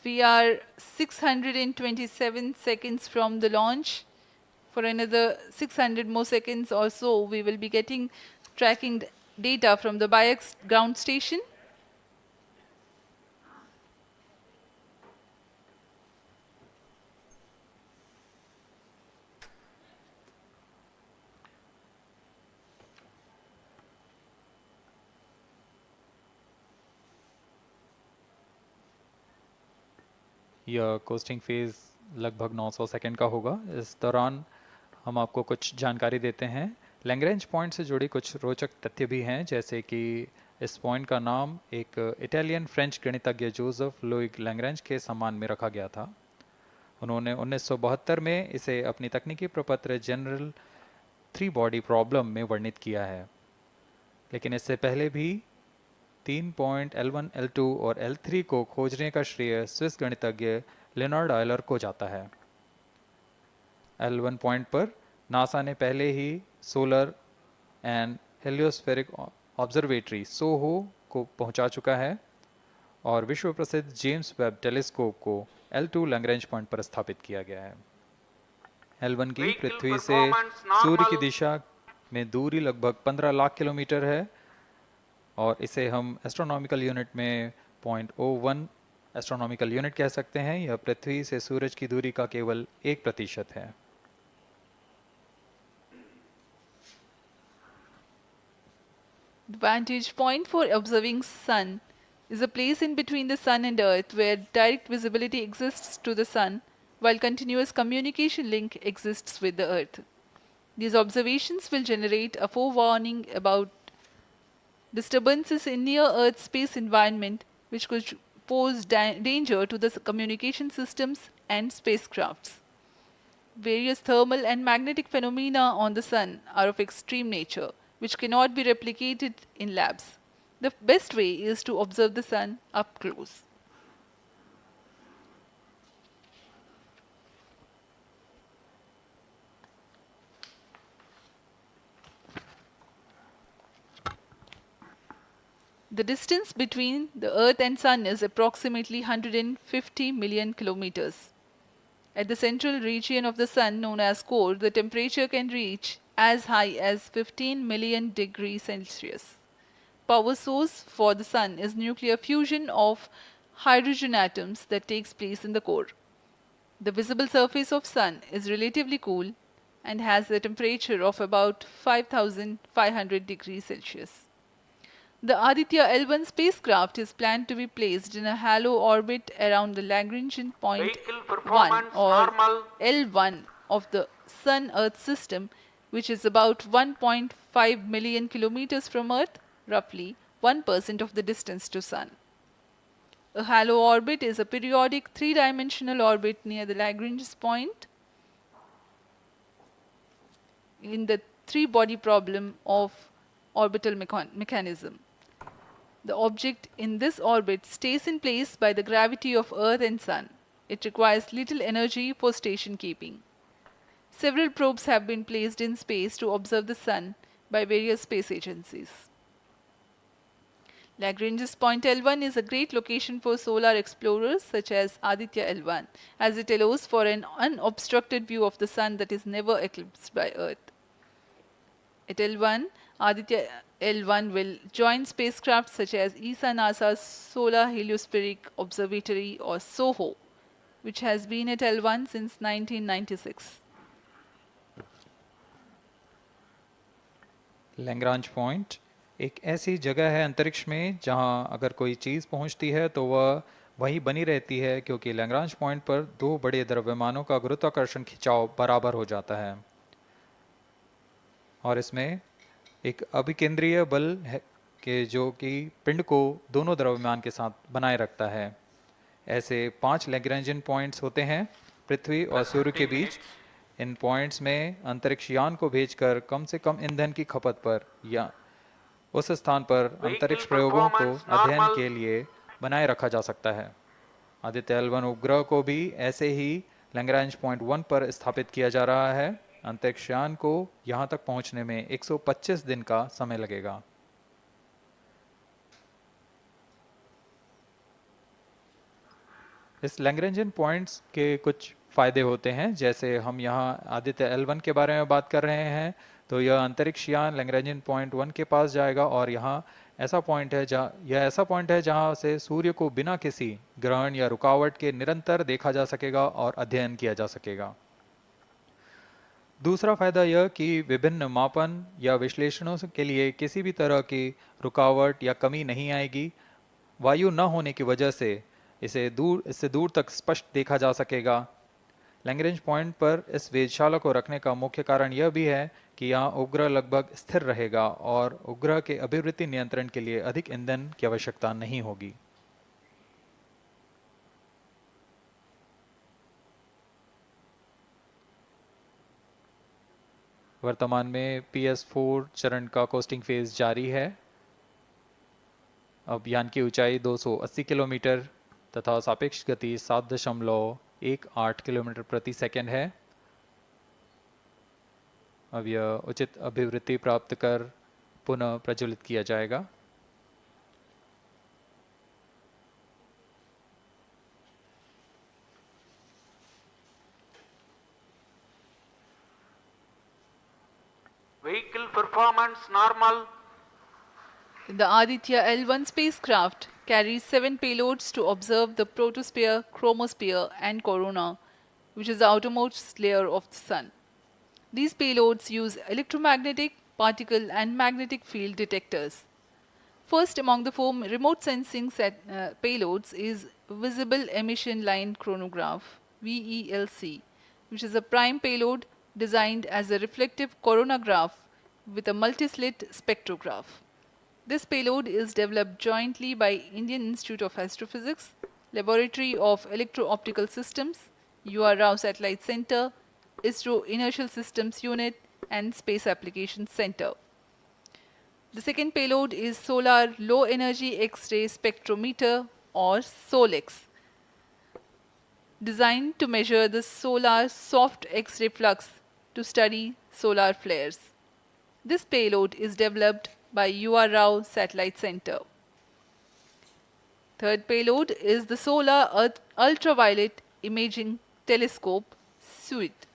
We are 627 seconds from the launch. For another 600 more seconds or so, we will be getting tracking data from the BIAX ground station. यह कोस्टिंग फेज़ लगभग 900 सेकंड का होगा। इस दौरान हम आपको कुछ जानकारी देते हैं। लैग्रेंज पॉइंट से जुड़ी कुछ रोचक तथ्य भी हैं, जैसे कि इस पॉइंट का नाम एक इटालियन फ्रेंच गणितज्ञ जोसेफ लुइग लैग्रेंज के सम्मान में रखा गया था। उन्होंने 1972 में इसे अपनी तकनीकी प्रपत्र जनरल 3 बॉडी प्रॉब्लम में वर्णित किया है, लेकिन इससे पहले भी 3 पॉइंट L1, L2 और L3 को खोजने का श्रेय स्विस गणितज्ञ लियोनार्ड आयलर को जाता है। L1 पॉइंट पर नासा ने पहले ही सोलर एंड हेलियोस्फेरिक ऑब्जर्वेटरी सोहो को पहुंचा चुका है और विश्व प्रसिद्ध जेम्स वेब टेलीस्कोप को L2 लैग्रेंज पॉइंट पर स्थापित किया गया है। L1 की पृथ्वी से सूर्य की दिशा में दूरी लगभग 15 लाख किलोमीटर है और इसे हम एस्ट्रोनॉमिकल यूनिट में 0.01 एस्ट्रोनॉमिकल यूनिट कह सकते हैं। यह पृथ्वी से सूरज की दूरी का केवल 1% है। The vantage point for observing sun is a place in between the sun and earth where direct visibility exists to the sun while continuous communication link exists with the earth. These observations will generate a forewarning about disturbances in near earth space environment which could pose danger to the communication systems and spacecrafts. Various thermal and magnetic phenomena on the sun are of extreme nature, which cannot be replicated in labs. The best way is to observe the sun up close. The distance between the Earth and Sun is approximately 150 million kilometers. At the central region of the Sun, known as core, the temperature can reach as high as 15 million degrees Celsius. Power source for the Sun is nuclear fusion of hydrogen atoms that takes place in the core. The visible surface of Sun is relatively cool and has a temperature of about 5,500 degrees Celsius. The Aditya-L1 spacecraft is planned to be placed in a halo orbit around the Lagrangian point 1 or L1 of the Sun-Earth system, which is about 1.5 million kilometers from Earth, roughly 1% of the distance to Sun. A halo orbit is a periodic three-dimensional orbit near the Lagrange point in the three-body problem of orbital mechanism. The object in this orbit stays in place by the gravity of Earth and Sun. It requires little energy for station keeping. Several probes have been placed in space to observe the Sun by various space agencies. Lagrange's point L1 is a great location for solar explorers such as Aditya-L1, as it allows for an unobstructed view of the Sun that is never eclipsed by Earth. At L1, Aditya-L1 will join spacecraft such as ESA-NASA's Solar Heliospheric Observatory or SOHO, which has been at L1 since 1996. Lagrange point एक ऐसी जगह है अंतरिक्ष में जहां अगर कोई चीज़ पहुंचती है तो वह वहीं बनी रहती है, क्योंकि लैग्रांज पॉइंट पर दो बड़े द्रव्यमानों का गुरुत्वाकर्षण खिंचाव बराबर हो जाता है और इसमें एक अभिकेंद्रीय बल है कि जो कि पिंड को दोनों द्रव्यमान के साथ बनाए रखता है। ऐसे 5 लैग्रेंजियन पॉइंट्स होते हैं पृथ्वी और सूर्य के बीच। इन पॉइंट्स में अंतरिक्ष यान को भेजकर कम से कम ईंधन की खपत पर या उस स्थान पर अंतरिक्ष प्रयोगों को अध्ययन के लिए बनाए रखा जा सकता है। आदित्य-L1 उपग्रह को भी ऐसे ही लैग्रांज पॉइंट 1 पर स्थापित किया जा रहा है। अंतरिक्ष यान को यहां तक पहुंचने में 125 दिन का समय लगेगा। इस लैग्रेंजियन पॉइंट्स के कुछ फायदे होते हैं, जैसे हम यहाँ आदित्य-L1 के बारे में बात कर रहे हैं तो यह अंतरिक्ष यान लैग्रेंजियन पॉइंट 1 के पास जाएगा और यह ऐसा पॉइंट है जहाँ से सूर्य को बिना किसी ग्रहण या रुकावट के निरंतर देखा जा सकेगा और अध्ययन किया जा सकेगा। दूसरा फायदा यह कि विभिन्न मापन या विश्लेषणों के लिए किसी भी तरह की रुकावट या कमी नहीं आएगी। वायु न होने की वजह से इससे दूर तक स्पष्ट देखा जा सकेगा। लैग्रेंज पॉइंट पर इस वेधशाला को रखने का मुख्य कारण यह भी है कि यहाँ उपग्रह लगभग स्थिर रहेगा और उपग्रह के अभिवृत्ति नियंत्रण के लिए अधिक ईंधन की आवश्यकता नहीं होगी। वर्तमान में PS4 चरण का कोस्टिंग फेज जारी है। अब यान की ऊंचाई 280 किलोमीटर तथा सापेक्ष गति 7.18 किलोमीटर प्रति सेकंड है। अब यह उचित अभिवृत्ति प्राप्त कर पुनः प्रज्वलित किया जाएगा। Vehicle performance normal. The Aditya-L1 spacecraft carries 7 payloads to observe the protosphere, chromosphere and corona, which is the outermost layer of the Sun. These payloads use electromagnetic, particle and magnetic field detectors. First among the 4 remote sensing payloads is Visible Emission Line Chronograph (VELC), which is a prime payload designed as a reflective coronagraph with a multislit spectrograph. This payload is developed jointly by Indian Institute of Astrophysics, Laboratory of Electro-Optical Systems, UR Rao Satellite Center, ISRO Inertial Systems Unit and Space Applications Center. The second payload is Solar Low Energy X-ray Spectrometer or SOLEX, designed to measure the solar soft X-ray flux to study solar flares. This payload is developed by UR Rao Satellite Center. Third payload is the Solar Earth Ultraviolet Imaging Telescope SUIT,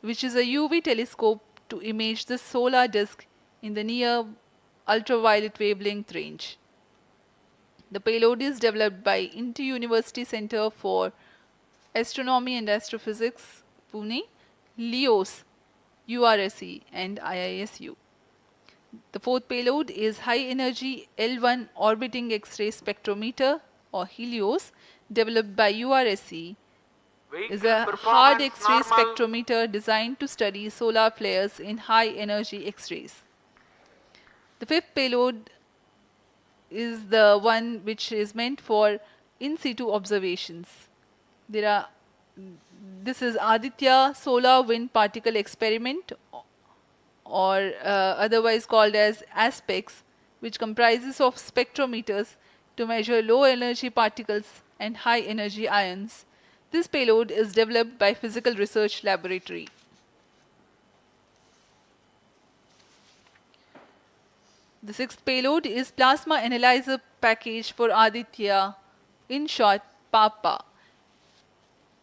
which is a UV telescope to image the solar disk in the near ultraviolet wavelength range. The payload is developed by Inter-University Center for Astronomy and Astrophysics, Pune, LEOS, URSE and IISU. The fourth payload is High Energy L1 Orbiting X-ray Spectrometer or HELIOS, developed by URSE. Is a hard X-ray spectrometer designed to study solar flares in high energy X-rays. The fifth payload is the one which is meant for in situ observations. This is Aditya Solar Wind Particle Experiment, or otherwise called as ASPEX, which comprises of spectrometers to measure low energy particles and high energy ions. This payload is developed by Physical Research Laboratory. The sixth payload is Plasma Analyzer Package for Aditya, in short PAPA.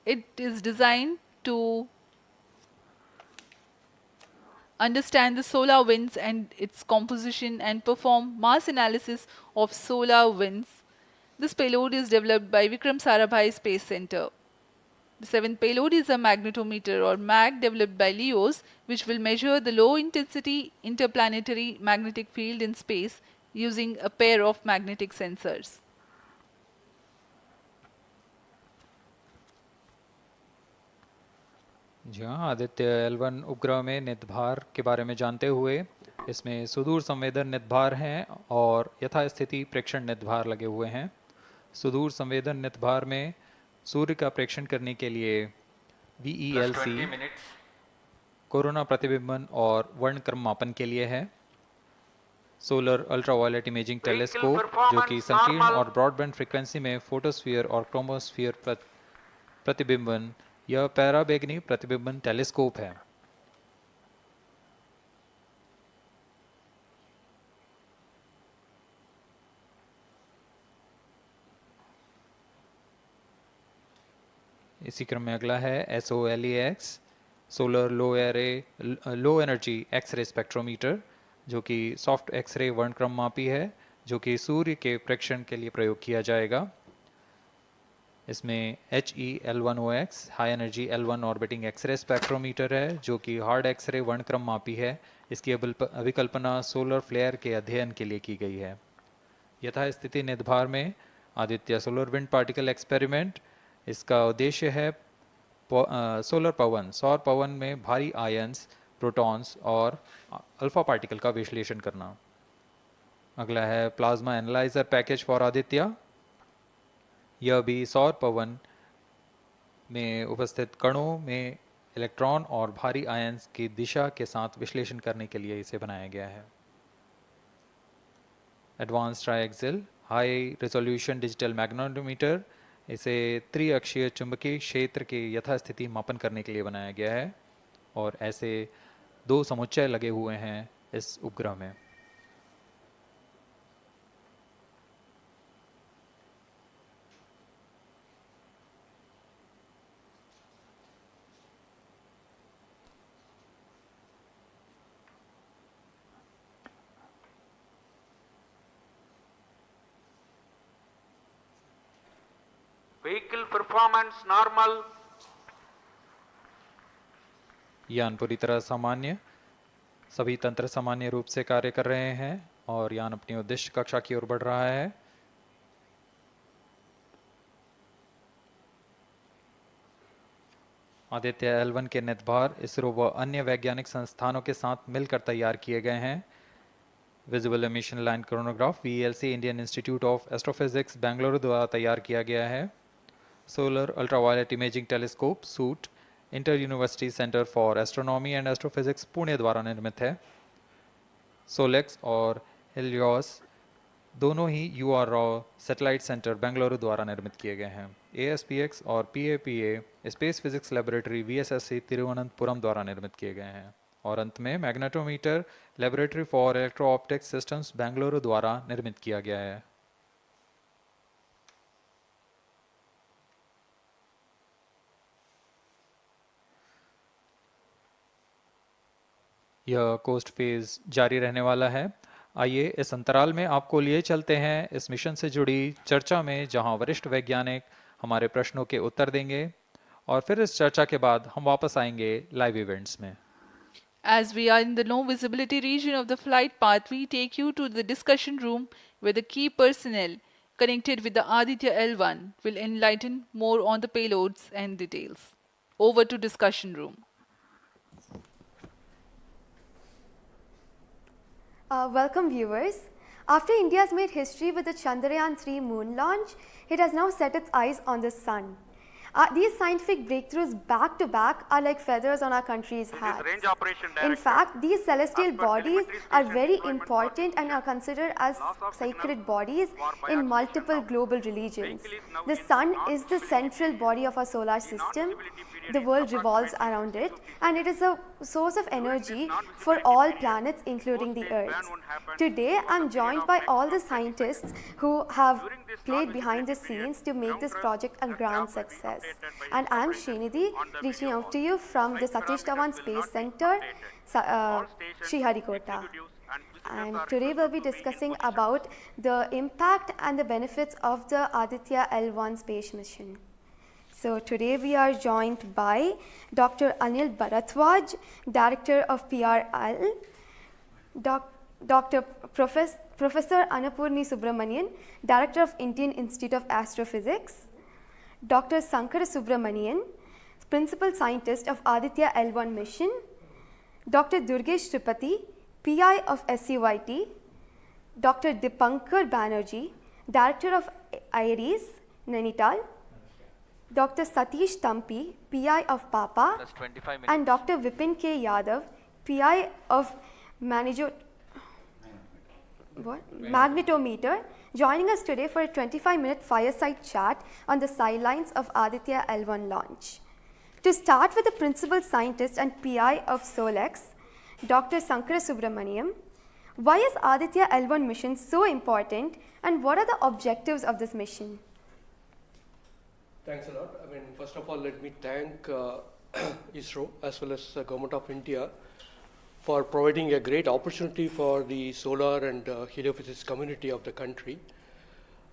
It is designed to understand the solar winds and its composition and perform mass analysis of solar winds. This payload is developed by Vikram Sarabhai Space Center. The seventh payload is a magnetometer or MAG developed by LEOS, which will measure the low intensity interplanetary magnetic field in space using a pair of magnetic sensors. जी हाँ, Aditya L1 उपग्रह में नितभार के बारे में जानते हुए इसमें सुदूर संवेदन नितभार हैं और यथास्थिति प्रेक्षण नितभार लगे हुए हैं। सुदूर संवेदन नितभार में सूर्य का प्रेक्षण करने के लिए VELC कोरोना प्रतिबिंबन और वर्णक्रम मापन के लिए है। सोलर अल्ट्रावायलेट इमेजिंग टेलीस्कोप जो कि संकीर्ण और ब्रॉडबैंड फ्रीक्वेंसी में फोटोस्फीयर और क्रोमोस्फीयर प्रतिबिंबन यह पैराबैंगनी प्रतिबिंबन टेलीस्कोप है। इसी क्रम में अगला है SOLEX solar low energy X ray spectrometer जो कि सॉफ्ट एक्सरे वर्णक्रम मापी है जो कि सूर्य के प्रेक्षण के लिए प्रयोग किया जाएगा। इसमें HEL1OX high energy L1 orbiting X ray spectrometer है जो कि हार्ड एक्सरे वर्णक्रम मापी है। इसकी अभिकल्पना सोलर फ्लेयर के अध्ययन के लिए की गई है। यथास्थिति नितभार में Aditya solar wind particle experiment, इसका उद्देश्य है सोलर पवन, सौर पवन में भारी आयंस, प्रोटॉन्स और अल्फा पार्टिकल का विश्लेषण करना। अगला है plasma analyser package for Aditya. यह भी सौर पवन में उपस्थित कणों में इलेक्ट्रॉन और भारी आयंस की दिशा के साथ विश्लेषण करने के लिए इसे बनाया गया है। Advance triaxial high resolution digital magnetometer, इसे त्रिअक्षीय चुंबकीय क्षेत्र के यथास्थिति मापन करने के लिए बनाया गया है और ऐसे 2 समुच्चय लगे हुए हैं इस उपग्रह में। Vehicle performance normal. यान पूरी तरह सामान्य, सभी तंत्र सामान्य रूप से कार्य कर रहे हैं और यान अपनी उद्देश्य कक्षा की ओर बढ़ रहा है। आदित्य-L1 के नितभार इसरो व अन्य वैज्ञानिक संस्थानों के साथ मिलकर तैयार किए गए हैं। Visible emission line chronograph VLC Indian institute of astrophysics Bengaluru द्वारा तैयार किया गया है। Solar ultraviolet imaging telescope suit inter university centre for astronomy and astrophysics Pune द्वारा निर्मित है। सोलेक्स और हेलियोस दोनों ही UR सैटेलाइट सेंटर बेंगलुरु द्वारा निर्मित किए गए हैं। ASPX और PAPA space physics laboratory VSSC Thiruvananthapuram द्वारा निर्मित किए गए हैं। और अंत में magnetometer laboratory for electro optics systems Bengaluru द्वारा निर्मित किया गया है। यह कोस्ट फेज जारी रहने वाला है। आइए इस अंतराल में आपको लिए चलते हैं इस मिशन से जुड़ी चर्चा में, जहां वरिष्ठ वैज्ञानिक हमारे प्रश्नों के उत्तर देंगे और फिर इस चर्चा के बाद हम वापस आएंगे लाइव इवेंट्स में। As we are in the low visibility region of the flight path, we take you to the discussion room where the key personnel connected with the Aditya-L1 will enlighten more on the payloads and details. Over to discussion room. Welcome viewers. After India has made history with the Chandrayaan-3 moon launch, it has now set its eyes on the sun. These scientific breakthroughs back to back are like feathers on our country's hat. In fact, these celestial bodies are very important and are considered as sacred bodies in multiple global religions. The sun is the central body of our solar system. The world revolves around it, and it is a source of energy for all planets, including the Earth. Today, I'm joined by all the scientists who have played behind the scenes to make this project a grand success. And I'm Srinidhi, reaching out to you from the Satish Dhawan Space Center, Sriharikota. And today we'll be discussing about the impact and the benefits of the Aditya-L1 space mission. So today we are joined by Dr. Anil Bharatwaj, Director of PRL, Professor Annapurni Subramanian, Director of Indian Institute of Astrophysics, Dr. Sankara Subramanian, Principal Scientist of Aditya-L1 mission, Dr. Durgesh Tripati, PI of SCYT, Dr. Dipankar Banerjee, Director of IRIS, Nainital, Dr. Satish Thampi, PI of PAPA, and Dr. Vipin K. Yadav, PI of Magnetometer, joining us today for a 25-minute fireside chat on the sidelines of Aditya-L1 launch. To start with the Principal Scientist and PI of SOLEX, Dr. Sankara Subramaniam, why is Aditya-L1 mission so important and what are the objectives of this mission? Thanks a lot. First of all, let me thank ISRO as well as the Government of India for providing a great opportunity for the solar and heliophysics community of the country.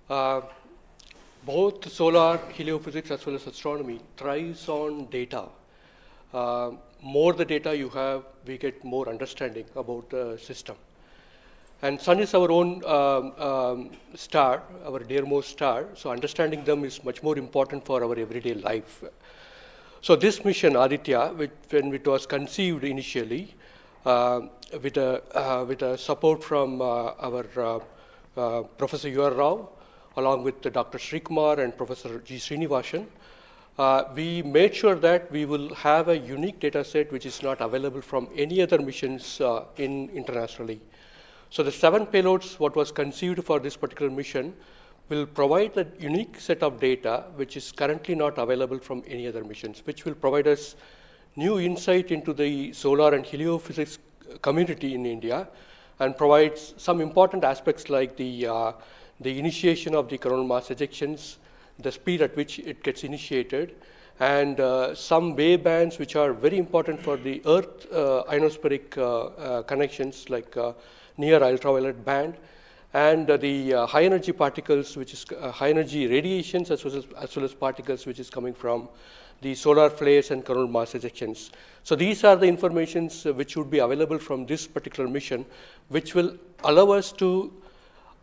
Both solar, heliophysics as well as astronomy thrives on data. More the data you have, we get more understanding about the system. And sun is our own star, our dearmost star, so understanding them is much more important for our everyday life. So this mission, Aditya, when it was conceived initially, with a support from our Professor U.R. Rao, along with Dr. Srikumar and Professor G. Srinivasan, we made sure that we will have a unique data set which is not available from any other missions internationally. So the 7 payloads, what was conceived for this particular mission, will provide a unique set of data which is currently not available from any other missions, which will provide us new insight into the solar and heliophysics community in India, and provides some important aspects like the initiation of the coronal mass ejections, the speed at which it gets initiated, and some wavebands which are very important for the Earth ionospheric connections, like near ultraviolet band, and the high energy particles, which is high energy radiations as well as particles which is coming from the solar flares and coronal mass ejections. So these are the informations which would be available from this particular mission, which will allow us to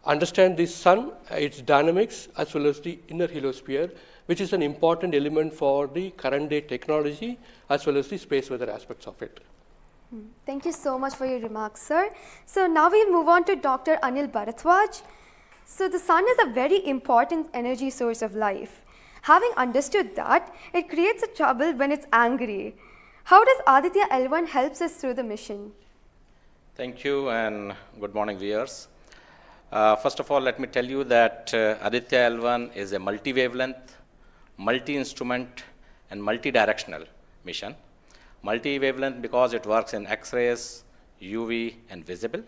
understand the sun, its dynamics, as well as the inner heliosphere, which is an important element for the current day technology as well as the space weather aspects of it. Thank you so much for your remarks, sir. So now we'll move on to Dr. Anil Bharadwaj. So the sun is a very important energy source of life. Having understood that, it creates a trouble when it's angry. How does Aditya-L1 helps us through the mission? Thank you and good morning, viewers. First of all, let me tell you that Aditya-L1 is a multi-wavelength, multi-instrument and multi-directional mission. Multi-wavelength because it works in X-rays, UV and visible.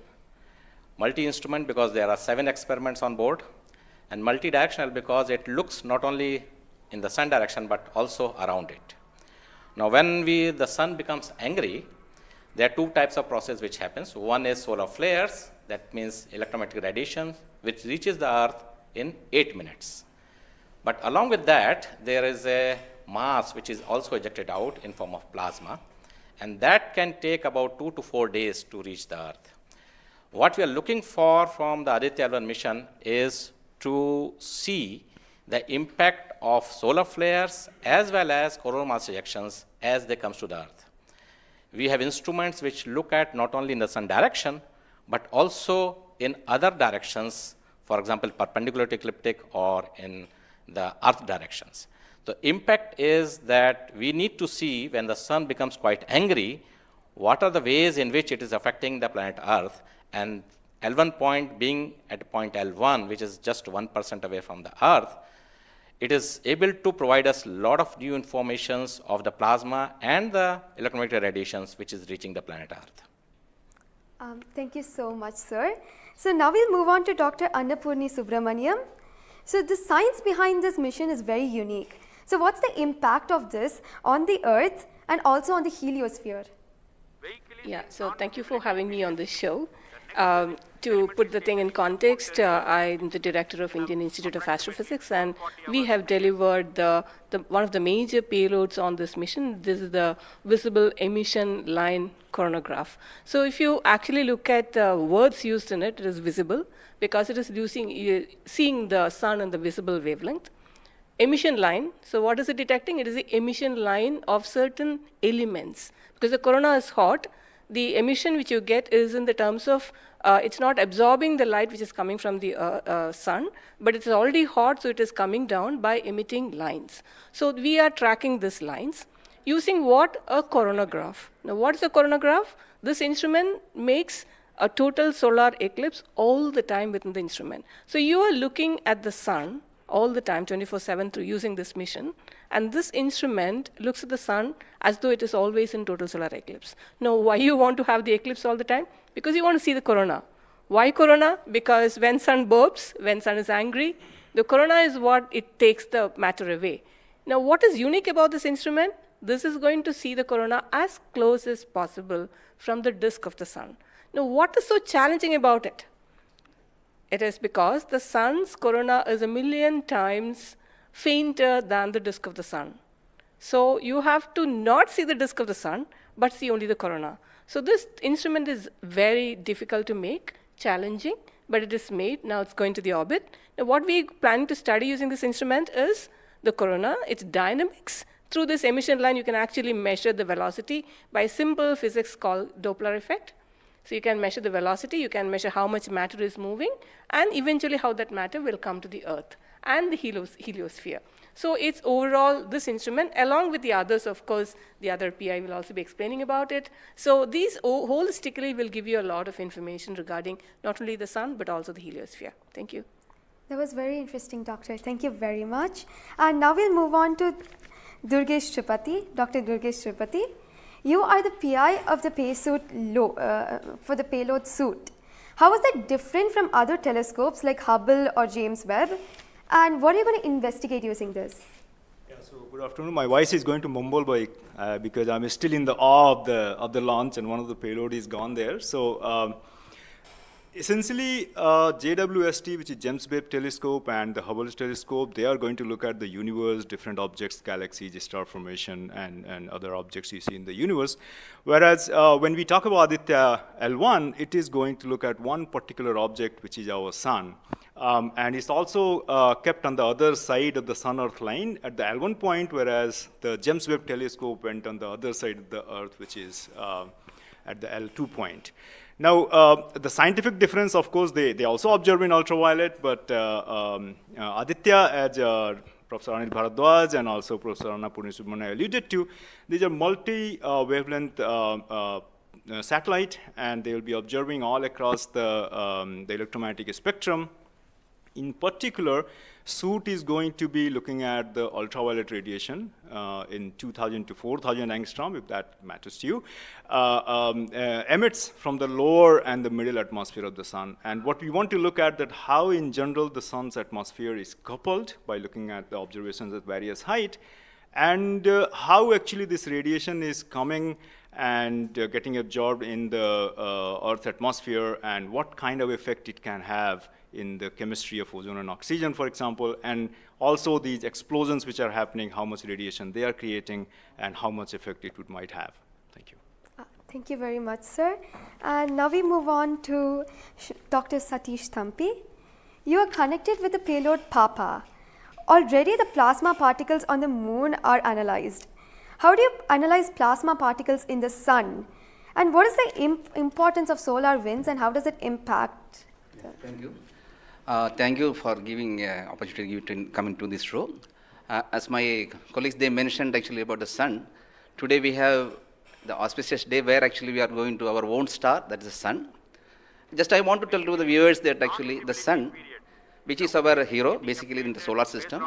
Multi-instrument because there are 7 experiments on board. And multi-directional because it looks not only in the sun direction but also around it. Now when the sun becomes angry, there are 2 types of process which happens. One is solar flares, that means electromagnetic radiation, which reaches the earth in 8 minutes. But along with that, there is a mass which is also ejected out in form of plasma, and that can take about 2 to 4 days to reach the earth. What we are looking for from the Aditya-L1 mission is to see the impact of solar flares as well as coronal mass ejections as they come to the earth. We have instruments which look at not only in the sun direction, but also in other directions, for example, perpendicular to ecliptic or in the earth directions. The impact is that we need to see when the sun becomes quite angry, what are the ways in which it is affecting the planet Earth, and L1 point being at point L1, which is just 1% away from the Earth, it is able to provide us a lot of new informations of the plasma and the electromagnetic radiations which is reaching the planet Earth. Thank you so much, sir. So now we'll move on to Dr. Annapurni Subramaniam. So the science behind this mission is very unique. So what's the impact of this on the Earth and also on the heliosphere? Yeah, so thank you for having me on this show. To put the thing in context, I'm the director of Indian Institute of Astrophysics, and we have delivered one of the major payloads on this mission. This is the visible emission line coronagraph. So if you actually look at the words used in it, it is visible because it is seeing the sun in the visible wavelength. Emission line, so what is it detecting? It is the emission line of certain elements. Because the corona is hot, the emission which you get is in the terms of, it's not absorbing the light which is coming from the sun, but it's already hot, so it is coming down by emitting lines. So we are tracking these lines using what? A coronagraph. Now what is a coronagraph? This instrument makes a total solar eclipse all the time within the instrument. So you are looking at the sun all the time, 24/7 through using this mission. And this instrument looks at the sun as though it is always in total solar eclipse. Now, why you want to have the eclipse all the time? Because you want to see the corona. Why corona? Because when sun burps, when sun is angry, the corona is what it takes the matter away. Now, what is unique about this instrument? This is going to see the corona as close as possible from the disk of the sun. Now, what is so challenging about it? It is because the sun's corona is 1,000,000 times fainter than the disk of the sun. So you have to not see the disk of the sun, but see only the corona. So this instrument is very difficult to make, challenging, but it is made. Now it's going to the orbit. Now what we're planning to study using this instrument is the corona, its dynamics. Through this emission line, you can actually measure the velocity by simple physics called Doppler effect. So you can measure the velocity, you can measure how much matter is moving, and eventually how that matter will come to the Earth and the heliosphere. So it's overall this instrument, along with the others, of course, the other PI will also be explaining about it. So these holistically will give you a lot of information regarding not only the sun, but also the heliosphere. Thank you. That was very interesting, Doctor. Thank you very much. And now we'll move on to Durgesh Tripathi, Dr. Durgesh Tripathi. You are the PI of the for the payload suit. How is that different from other telescopes like Hubble or James Webb? And what are you going to investigate using this? Yeah, so good afternoon. My voice is going to mumble because I'm still in the awe of the launch, and one of the payload is gone there. So essentially, JWST, which is James Webb Telescope, and the Hubble Telescope, they are going to look at the universe, different objects, galaxies, star formation, and other objects you see in the universe. Whereas when we talk about Aditya-L1, it is going to look at one particular object, which is our sun. And it's also kept on the other side of the Sun-Earth line at the L1 point, whereas the James Webb Telescope went on the other side of the Earth, which is at the L2 point. Now, the scientific difference, of course, they also observe in ultraviolet, but Aditya, as Professor Anil Bharadwaj and also Professor Anna Purnisubramanian alluded to, these are multi-wavelength satellite, and they will be observing all across the electromagnetic spectrum. In particular, suit is going to be looking at the ultraviolet radiation in 2000 to 4000 angstrom, if that matters to you, emits from the lower and the middle atmosphere of the sun. And what we want to look at that how in general the sun's atmosphere is coupled by looking at the observations at various height, and how actually this radiation is coming and getting absorbed in the Earth's atmosphere, and what kind of effect it can have in the chemistry of ozone and oxygen, for example, and also these explosions which are happening, how much radiation they are creating, and how much effect it might have. Thank you. Thank you very much, sir. And now we move on to Dr. Satish Dhawan. You are connected with the payload PAPA. Already the plasma particles on the moon are analyzed. How do you analyze plasma particles in the sun? And what is the importance of solar winds, and how does it impact? Thank you. Thank you for giving opportunity to come into this show. As my colleagues, they mentioned actually about the sun. Today we have the auspicious day where actually we are going to our own star, that is the sun. Just I want to tell to the viewers that actually the sun, which is our hero basically in the solar system.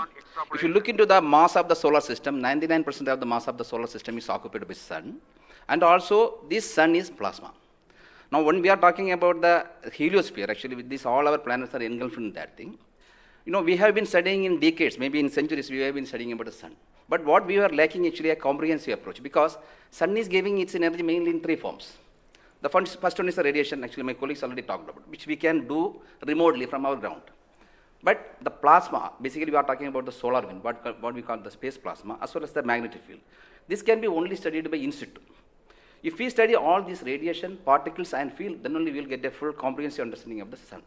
If you look into the mass of the solar system, 99% of the mass of the solar system is occupied by sun. And also this sun is plasma. Now, when we are talking about the heliosphere, actually, with this, all our planets are engulfed in that thing. You know, we have been studying in decades, maybe in centuries, we have been studying about the sun. But what we are lacking actually a comprehensive approach, because sun is giving its energy mainly in three forms. The first one is the radiation, actually, my colleagues already talked about, which we can do remotely from our ground. But the plasma, basically, we are talking about the solar wind, what we call the space plasma, as well as the magnetic field. This can be only studied by in situ. If we study all these radiation, particles and field, then only we will get a full comprehensive understanding of the sun.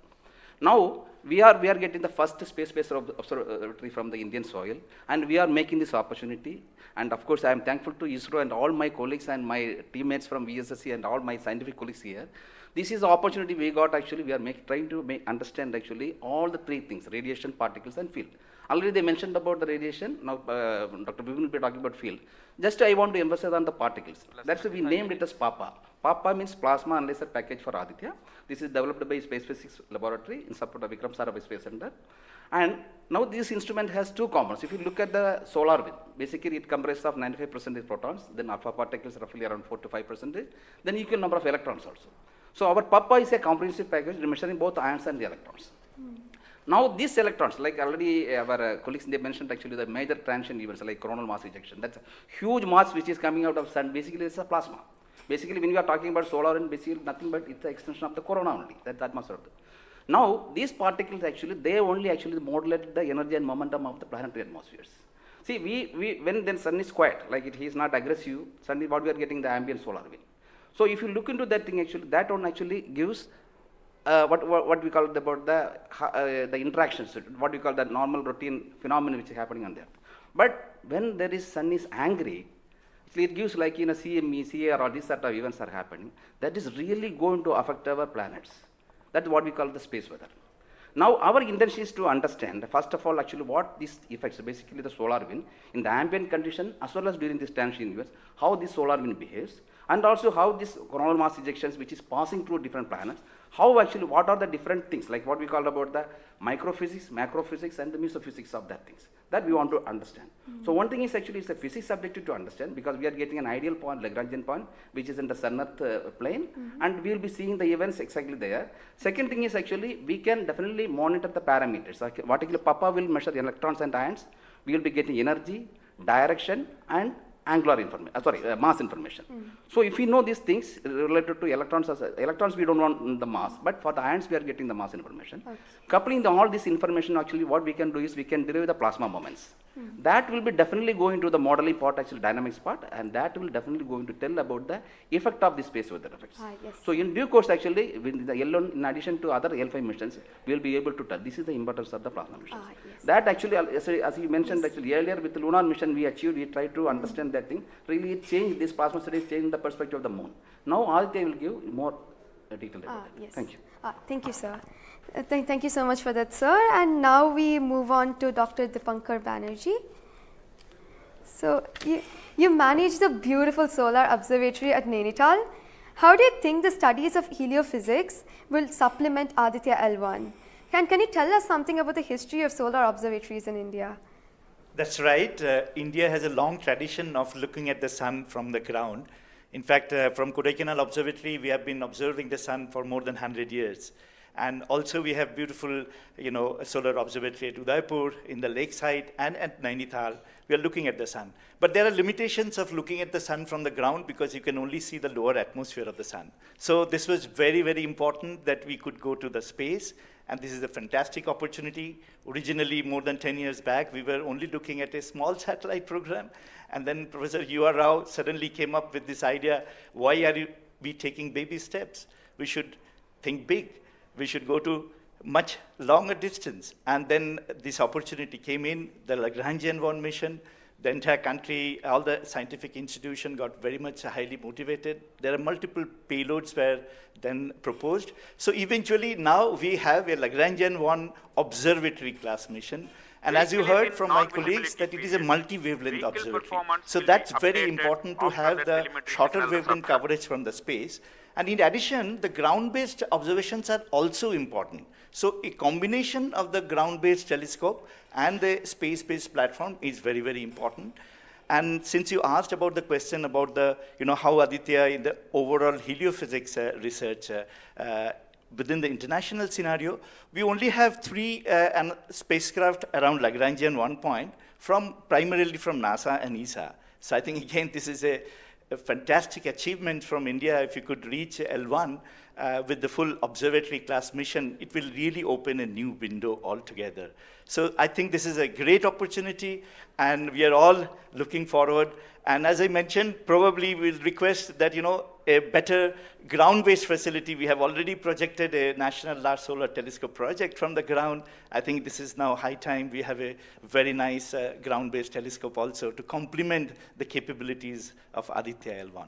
Now, we are getting the first space-based observatory from the Indian soil, and we are making this opportunity. And of course, I am thankful to ISRO and all my colleagues and my teammates from VSSC and all my scientific colleagues here. This is the opportunity we got actually, we are trying to understand actually all the three things, radiation, particles and field. Already they mentioned about the radiation, now Dr. Bibin will be talking about field. Just I want to emphasize on the particles. That's why we named it as PAPA. PAPA means Plasma Analyzer Package for Aditya. This is developed by Space Physics Laboratory in support of Vikram Sarabhai Space Center. And now this instrument has two components. If you look at the solar wind, basically it comprises of 95% protons, then alpha particles roughly around 4 to 5%, then equal number of electrons also. So our PAPA is a comprehensive package measuring both ions and the electrons. Now these electrons, like already our colleagues, they mentioned actually the major transition events like coronal mass ejection. That's a huge mass which is coming out of sun. Basically it's a plasma. Basically when we are talking about solar and basically nothing but it's the extension of the corona only. That's the atmosphere. Now these particles actually, they only actually modulate the energy and momentum of the planetary atmospheres. See, when the sun is quiet, like he is not aggressive, suddenly what we are getting the ambient solar wind. So if you look into that thing actually, that one actually gives what we call about the interactions, what we call the normal routine phenomenon which is happening on the Earth. But when there is sun is angry, it gives like in a CME, CAR, or these sort of events are happening, that is really going to affect our planets. That's what we call the space weather. Now, our intention is to understand, first of all, actually what these effects, basically the solar wind, in the ambient condition, as well as during this transition universe, how this solar wind behaves, and also how this coronal mass ejections, which is passing through different planets, how actually, what are the different things, like what we call about the microphysics, macrophysics, and the mesophysics of that things, that we want to understand. So one thing is actually it's a physics objective to understand, because we are getting an ideal point, Lagrangian point, which is in the sun-earth plane, and we will be seeing the events exactly there. Second thing is actually, we can definitely monitor the parameters. Like what actually Papa will measure the electrons and ions, we will be getting energy, direction, and angular information, mass information. So if we know these things related to electrons, electrons we don't want the mass, but for the ions we are getting the mass information. Coupling all this information, actually what we can do is we can derive the plasma moments. That will be definitely going to the modeling part, actually dynamics part, and that will definitely going to tell about the effect of the space weather effects. Yes. So in due course, actually, with the L1, in addition to other L5 missions, we will be able to tell. This is the importance of the plasma missions. Yes. That actually, as you mentioned, actually earlier with the lunar mission we achieved, we tried to understand that thing. Really, it changed, this plasma studies changed the perspective of the moon. Now Aditya will give more detail about it. Yes. Thank you. Thank you, sir. Thank you so much for that, sir. And now we move on to Dr. Dipankar Banerjee. So, you manage the beautiful solar observatory at Nainital. How do you think the studies of heliophysics will supplement Aditya-L1? Can you tell us something about the history of solar observatories in India? That's right. India has a long tradition of looking at the sun from the ground. In fact, from Kodaikanal Observatory, we have been observing the sun for more than 100 years. And also we have beautiful, solar observatory at Udaipur, in the lakeside, and at Nainital. We are looking at the sun. But there are limitations of looking at the sun from the ground because you can only see the lower atmosphere of the sun. So this was very, very important that we could go to the space. And this is a fantastic opportunity. Originally, more than 10 years back, we were only looking at a small satellite program. And then Professor U.R. Rao suddenly came up with this idea, why are we taking baby steps? We should think big. We should go to much longer distance. And then this opportunity came in, the Lagrangian mission. The entire country, all the scientific institution got very much highly motivated. There are multiple payloads were then proposed. So eventually now we have a Lagrangian observatory class mission. And as you heard from my colleagues, that it is a multi-wavelength observatory. So that's very important to have the shorter wavelength coverage from the space. And in addition, the ground-based observations are also important. So a combination of the ground-based telescope and the space-based platform is very, very important. And since you asked about the question about the, how Aditya in the overall heliophysics research within the international scenario, we only have 3 spacecraft around Lagrangian 1 point, primarily from NASA and ESA. So I think, again, this is a fantastic achievement from India. If you could reach L1 with the full observatory class mission, it will really open a new window altogether. So I think this is a great opportunity, and we are all looking forward. And as I mentioned, probably we'll request that, a better ground-based facility. We have already projected a National Large Solar Telescope project from the ground. I think this is now high time we have a very nice ground-based telescope also to complement the capabilities of Aditya-L1.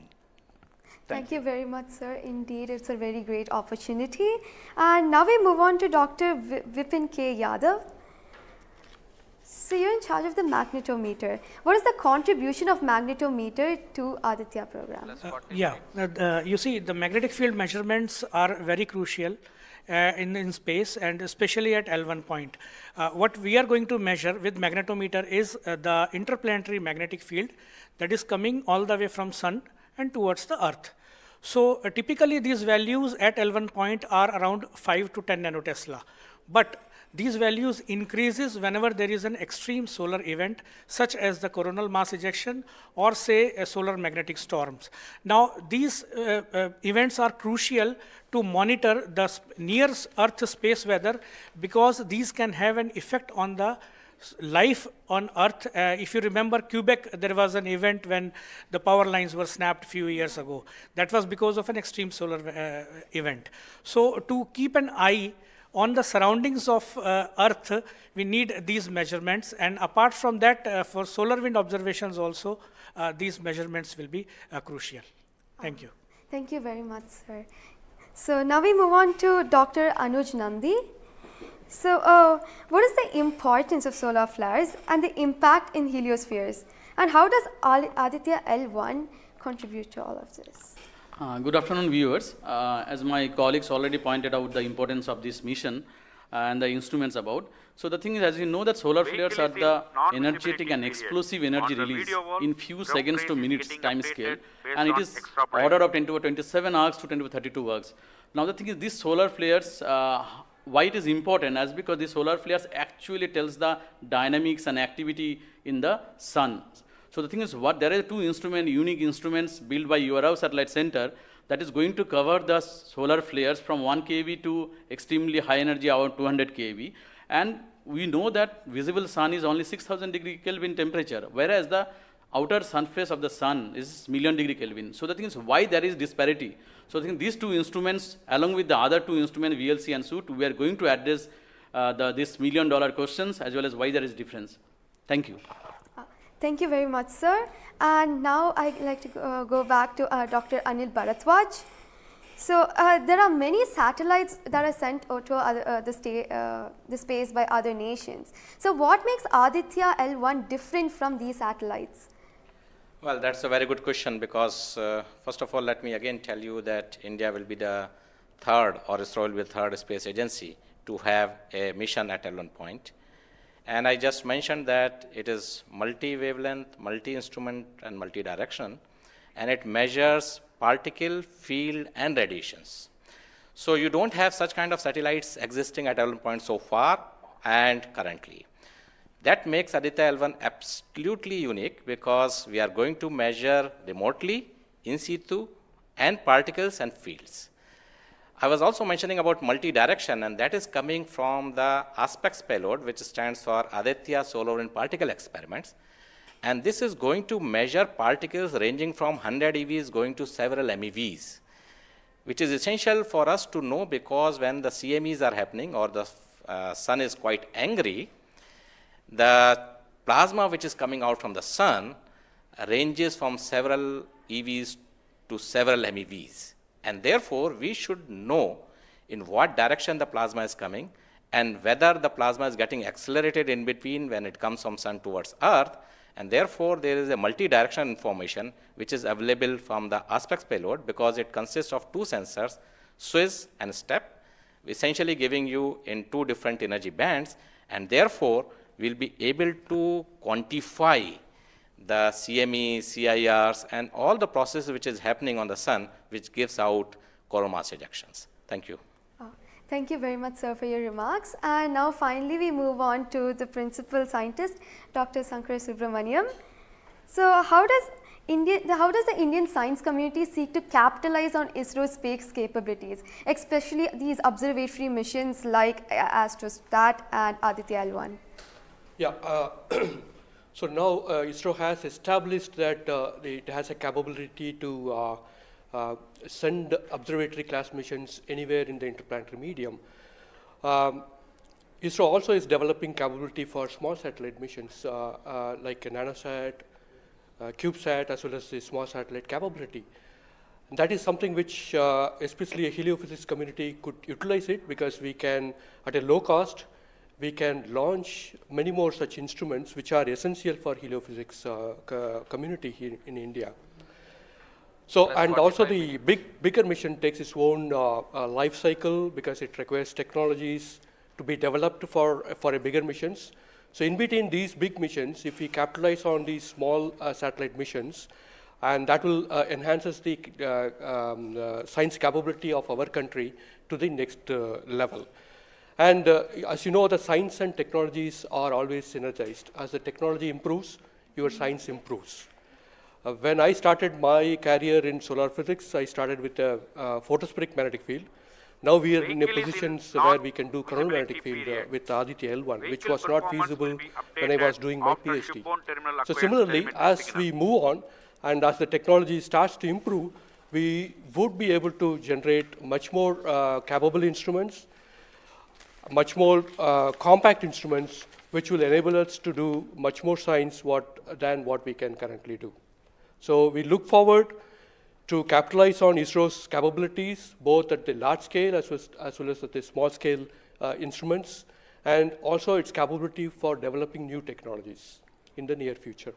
Thank you very much, sir. Indeed, it's a very great opportunity. And now we move on to Dr. Vipin K. Yadav. So you're in charge of the magnetometer. What is the contribution of magnetometer to Aditya program? You see, the magnetic field measurements are very crucial in space, and especially at L1 point. What we are going to measure with magnetometer is the interplanetary magnetic field that is coming all the way from sun and towards the earth. So typically these values at L1 point are around 5 to 10 nanotesla. But these values increases whenever there is an extreme solar event, such as the coronal mass ejection or say solar magnetic storms. Now these events are crucial to monitor the near Earth space weather, because these can have an effect on the life on Earth. If you remember Quebec, there was an event when the power lines were snapped a few years ago. That was because of an extreme solar event. So to keep an eye on the surroundings of Earth, we need these measurements. And apart from that, for solar wind observations also, these measurements will be crucial. Thank you. Thank you very much, sir. So now we move on to Dr. Anuj Nandi. So what is the importance of solar flares and the impact in heliospheres? And how does Aditya-L1 contribute to all of this? Good afternoon, viewers. As my colleagues already pointed out the importance of this mission and the instruments about. So the thing is, as you know, that solar flares are the energetic and explosive energy release in few seconds to minutes time scale, and it is order of 10 to the 27 arcs to 10 to the 32 arcs. Now the thing is, these solar flares, why it is important, as because the solar flares actually tells the dynamics and activity in the sun. So the thing is, there are two unique instruments built by URAV Satellite Center that is going to cover the solar flares from 1 kV to extremely high energy, around 200 kV. And we know that visible sun is only 6000 degree Kelvin temperature, whereas the outer surface of the sun is million degree Kelvin. So the thing is, why there is disparity? So I think these two instruments, along with the other two instruments, VLC and SUIT, we are going to address this $1 million questions as well as why there is difference. Thank you. Thank you very much, sir. And now I'd like to go back to Dr. Anil Bharadwaj. So there are many satellites that are sent to the space by other nations. So what makes Aditya-L1 different from these satellites? Well, that's a very good question, because first of all, let me again tell you that India will be the third, or ISRO will be the third space agency to have a mission at L1 point. And I just mentioned that it is multi-wavelength, multi-instrument, and multi-direction, and it measures particle, field, and radiations. So you don't have such kind of satellites existing at L1 point so far and currently. That makes Aditya-L1 absolutely unique, because we are going to measure remotely, in situ, and particles and fields. I was also mentioning about multi-direction, and that is coming from the aspects payload, which stands for Aditya Solar Wind Particle Experiments. And this is going to measure particles ranging from 100 EVs going to several MeVs, which is essential for us to know, because when the CMEs are happening or the sun is quite angry, the plasma which is coming out from the sun ranges from several EVs to several MeVs. And therefore, we should know in what direction the plasma is coming and whether the plasma is getting accelerated in between when it comes from sun towards earth. And therefore, there is a multi-directional information which is available from the aspects payload, because it consists of two sensors, SWIS and STEP, essentially giving you in two different energy bands, and therefore we'll be able to quantify the CME, CIRs, and all the processes which is happening on the sun, which gives out coronal mass ejections. Thank you. Thank you very much, sir, for your remarks. And now finally we move on to the principal scientist, Dr. Sankar Subramaniam. So how does the Indian science community seek to capitalize on ISRO's space capabilities, especially these observatory missions like Astrostat and Aditya-L1? Yeah, so now ISRO has established that it has a capability to send observatory class missions anywhere in the interplanetary medium. ISRO also is developing capability for small satellite missions like a nanosat, CubeSat, as well as the small satellite capability. And that is something which especially a heliophysics community could utilize it, because we can, at a low cost, we can launch many more such instruments which are essential for heliophysics community here in India. So, and also the bigger mission takes its own life cycle, because it requires technologies to be developed for a bigger missions. So in between these big missions, if we capitalize on these small satellite missions, and that will enhances the science capability of our country to the next level. And as you know, the science and technologies are always synergized. As the technology improves, your science improves. When I started my career in solar physics, I started with a photospheric magnetic field. Now we are in a position where we can do coronal magnetic field with Aditya-L1, which was not feasible when I was doing my PhD. So similarly, as we move on and as the technology starts to improve, we would be able to generate much more capable instruments, much more compact instruments, which will enable us to do much more science than what we can currently do. So we look forward to capitalize on ISRO's capabilities, both at the large scale as well as at the small scale instruments, and also its capability for developing new technologies in the near future.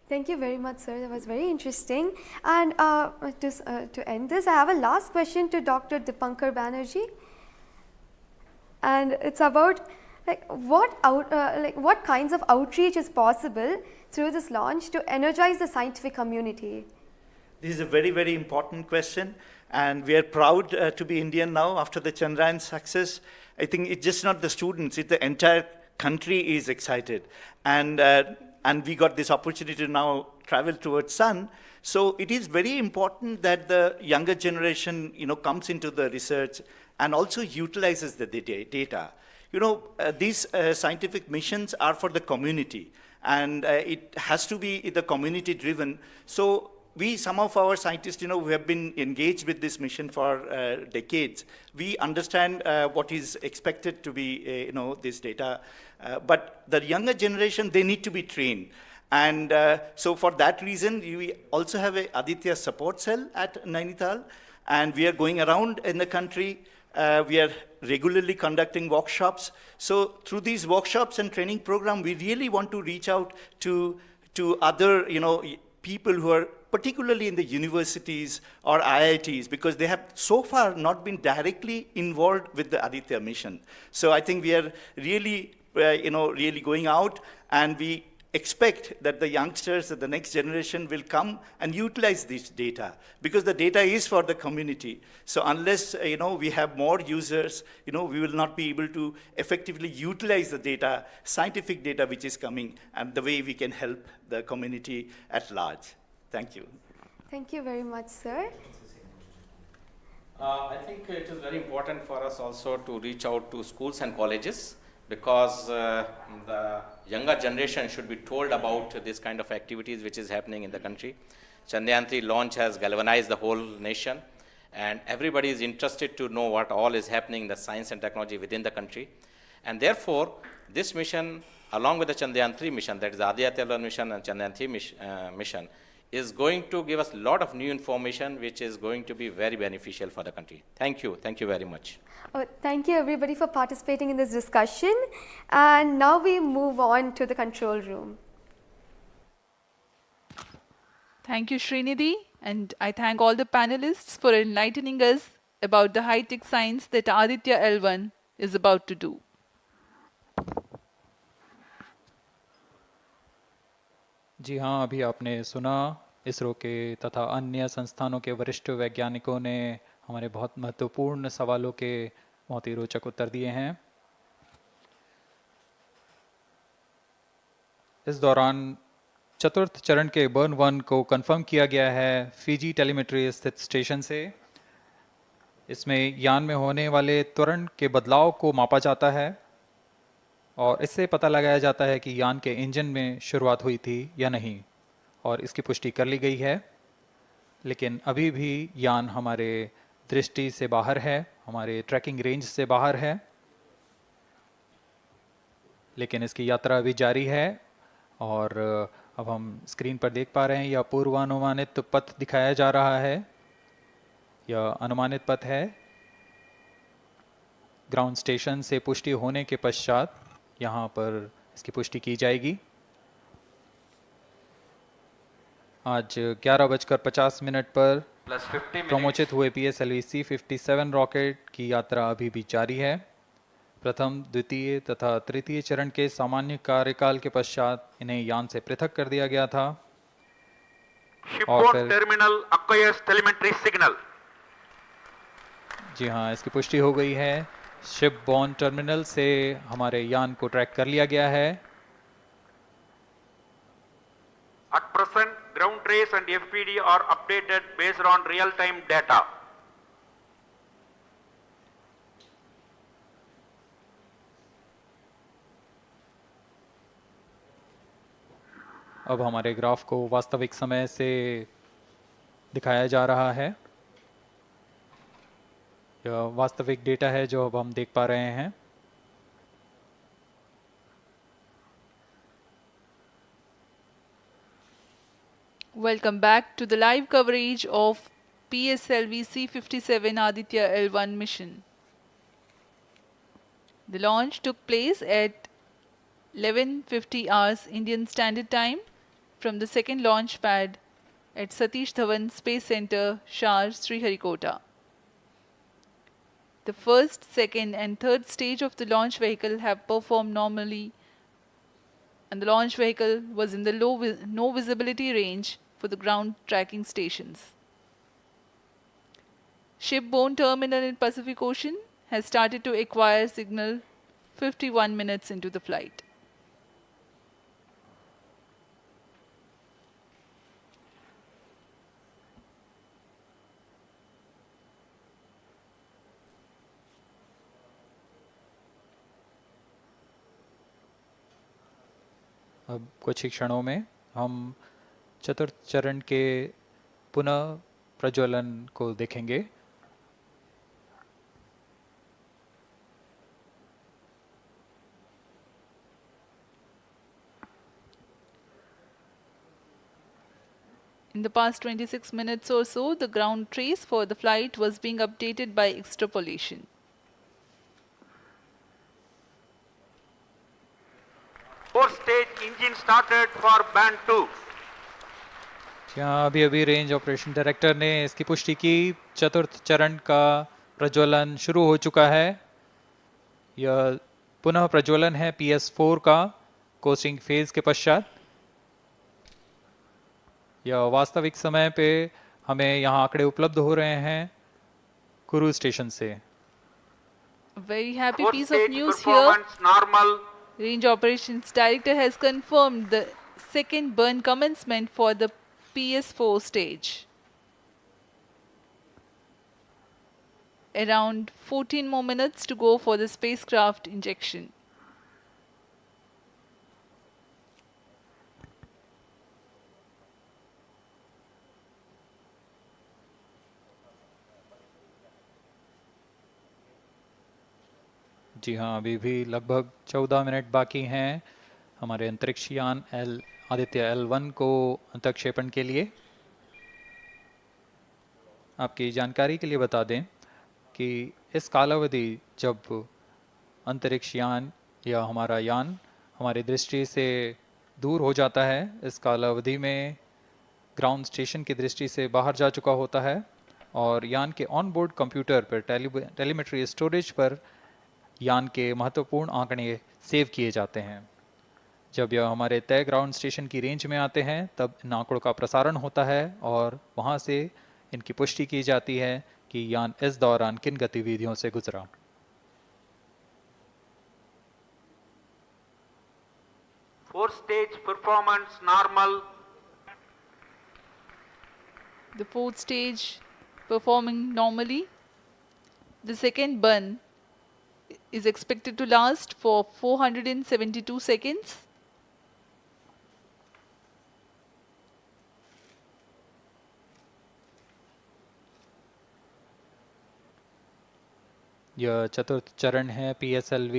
Thank you very much, sir. That was very interesting. And to end this, I have a last question to Dr. Dipankar Banerjee. And it's about what kinds of outreach is possible through this launch to energize the scientific community? This is a very, very important question, and we are proud to be Indian now after the Chandrayaan success. I think it's just not the students, it's the entire country is excited. And we got this opportunity to now travel towards Sun. So it is very important that the younger generation, comes into the research and also utilizes the data. These scientific missions are for the community, and it has to be the community driven. So some of our scientists, who have been engaged with this mission for decades, we understand what is expected to be, this data. But the younger generation, they need to be trained. And so for that reason, we also have a Aditya support cell at Nainital, and we are going around in the country. We are regularly conducting workshops. So through these workshops and training program, we really want to reach out to other, people who are particularly in the universities or IITs, because they have so far not been directly involved with the Aditya mission. So I think we are really, really going out, and we expect that the youngsters, the next generation will come and utilize this data, because the data is for the community. So unless, we have more users, we will not be able to effectively utilize the data, scientific data which is coming, and the way we can help the community at large. Thank you. Thank you very much, sir. I think it is very important for us also to reach out to schools and colleges, because the younger generation should be told about this kind of activities which is happening in the country. Chandrayaan 3 launch has galvanized the whole nation, and everybody is interested to know what all is happening in the science and technology within the country. And therefore, this mission, along with the Chandrayaan 3 mission, that is the Aditya-L1 mission and Chandrayaan 3 mission, is going to give us a lot of new information which is going to be very beneficial for the country. Thank you. Thank you very much. Thank you everybody for participating in this discussion. And now we move on to the control room. Thank you, Srinidhi, and I thank all the panelists for enlightening us about the high-tech science that Aditya-L1 is about to do. जी हाँ, अभी आपने सुना इसरो के तथा अन्य संस्थानों के वरिष्ठ वैज्ञानिकों ने हमारे बहुत महत्वपूर्ण सवालों के बहुत ही रोचक उत्तर दिए हैं। इस दौरान चतुर्थ चरण के बर्न 1 को कंफर्म किया गया है फिजी टेलीमेट्री स्थित स्टेशन से। इसमें यान में होने वाले त्वरण के बदलाव को मापा जाता है और इससे पता लगाया जाता है कि यान के इंजन में शुरुआत हुई थी या नहीं, और इसकी पुष्टि कर ली गई है। लेकिन अभी भी यान हमारे दृष्टि से बाहर है, हमारे ट्रैकिंग रेंज से बाहर है, लेकिन इसकी यात्रा अभी जारी है। और अब हम स्क्रीन पर देख पा रहे हैं यह पूर्वानुमानित पथ दिखाया जा रहा है। यह अनुमानित पथ है। ग्राउंड स्टेशन से पुष्टि होने के पश्चात यहाँ पर इसकी पुष्टि की जाएगी। आज 11:50 पर प्रमोचित हुए PSLV-C57 रॉकेट की यात्रा अभी भी जारी है। प्रथम, द्वितीय तथा तृतीय चरण के सामान्य कार्यकाल के पश्चात इन्हें यान से पृथक कर दिया गया था। और फिर टर्मिनल acquires telemetry signal. जी हाँ, इसकी पुष्टि हो गई है। शिपबॉर्न टर्मिनल से हमारे यान को ट्रैक कर लिया गया है। At present, ground trace and FPD are updated based on real-time data. अब हमारे ग्राफ को वास्तविक समय से दिखाया जा रहा है। यह वास्तविक डेटा है जो अब हम देख पा रहे हैं। Welcome back to the live coverage of PSLV-C57 Aditya-L1 mission. The launch took place at 11:50 hours Indian Standard Time from the second launch pad at Satish Dhawan Space Center, SHAR, Sriharikota. The first, second and third stage of the launch vehicle have performed normally, and the launch vehicle was in the no visibility range for the ground tracking stations. Shipborne terminal in Pacific Ocean has started to acquire signal 51 minutes into the flight. अब कुछ ही क्षणों में हम चतुर्थ चरण के पुनः प्रज्वलन को देखेंगे। In the past 26 minutes or so, the ground trace for the flight was being updated by extrapolation. Fourth stage engine started for band 2. यहाँ अभी अभी रेंज ऑपरेशन डायरेक्टर ने इसकी पुष्टि की, चतुर्थ चरण का प्रज्वलन शुरू हो चुका है। यह पुनः प्रज्वलन है PS4 का कोस्टिंग फेज के पश्चात। यह वास्तविक समय पे हमें यहाँ आंकड़े उपलब्ध हो रहे हैं क्रूज स्टेशन से। Very happy piece of news here. Normal. Range Operations Director has confirmed the second burn commencement for the PS4 stage. Around 14 more minutes to go for the spacecraft injection. जी हाँ, अभी भी लगभग 14 minute बाकी हैं हमारे अंतरिक्ष यान आदित्य-L1 को अंतक्षेपण के लिए। आपकी जानकारी के लिए बता दें कि इस कालावधि जब अंतरिक्ष यान या हमारा यान हमारी दृष्टि से दूर हो जाता है, इस कालावधि में ग्राउंड स्टेशन की दृष्टि से बाहर जा चुका होता है और यान के ऑन बोर्ड कंप्यूटर पर टेलीमेट्री स्टोरेज पर यान के महत्वपूर्ण आंकड़े सेव किए जाते हैं। जब यह हमारे तय ग्राउंड स्टेशन की रेंज में आते हैं तब इन आंकड़ों का प्रसारण होता है और वहां से इनकी पुष्टि की जाती है कि यान इस दौरान किन गतिविधियों से गुजरा। Fourth stage performance normal. The fourth stage performing normally. The second burn is expected to last for 472 seconds. यह चतुर्थ चरण है PSLV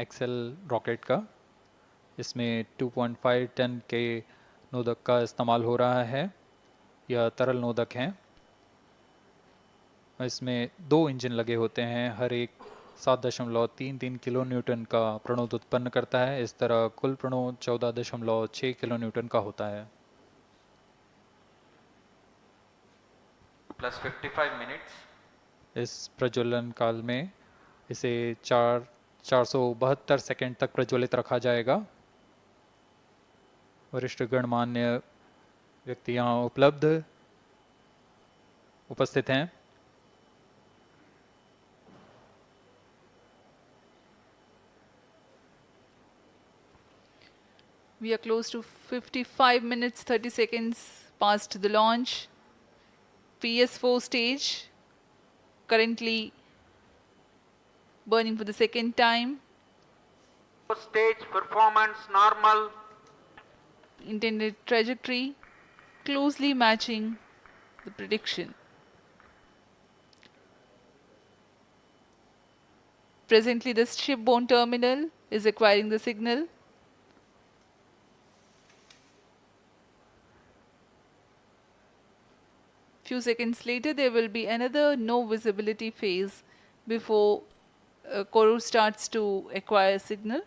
XL रॉकेट का। इसमें 2.5 टन के नोदक का इस्तेमाल हो रहा है। यह तरल नोदक हैं। इसमें 2 इंजन लगे होते हैं, हर एक 7.33 किलो न्यूटन का प्रणोद उत्पन्न करता है। इस तरह कुल प्रणोद 14.6 किलो न्यूटन का होता है। Plus 55 minutes. इस प्रज्वलन काल में इसे 472 सेकंड तक प्रज्वलित रखा जाएगा। वरिष्ठ गणमान्य व्यक्ति यहाँ उपस्थित हैं। We are close to 55 minutes 30 seconds past the launch. PS4 stage currently burning for the second time. Stage performance normal. intended trajectory, closely matching the prediction. Presently, the shipborne terminal is acquiring the signal. Few seconds later, there will be another no visibility phase before Koru starts to acquire signal.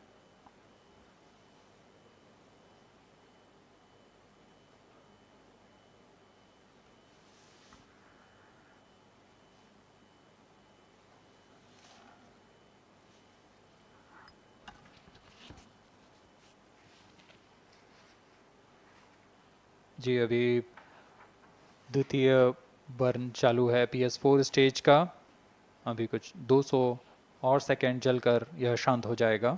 जी अभी द्वितीय burn चालू है PS4 stage का। अभी कुछ 200 और second जलकर यह शांत हो जाएगा।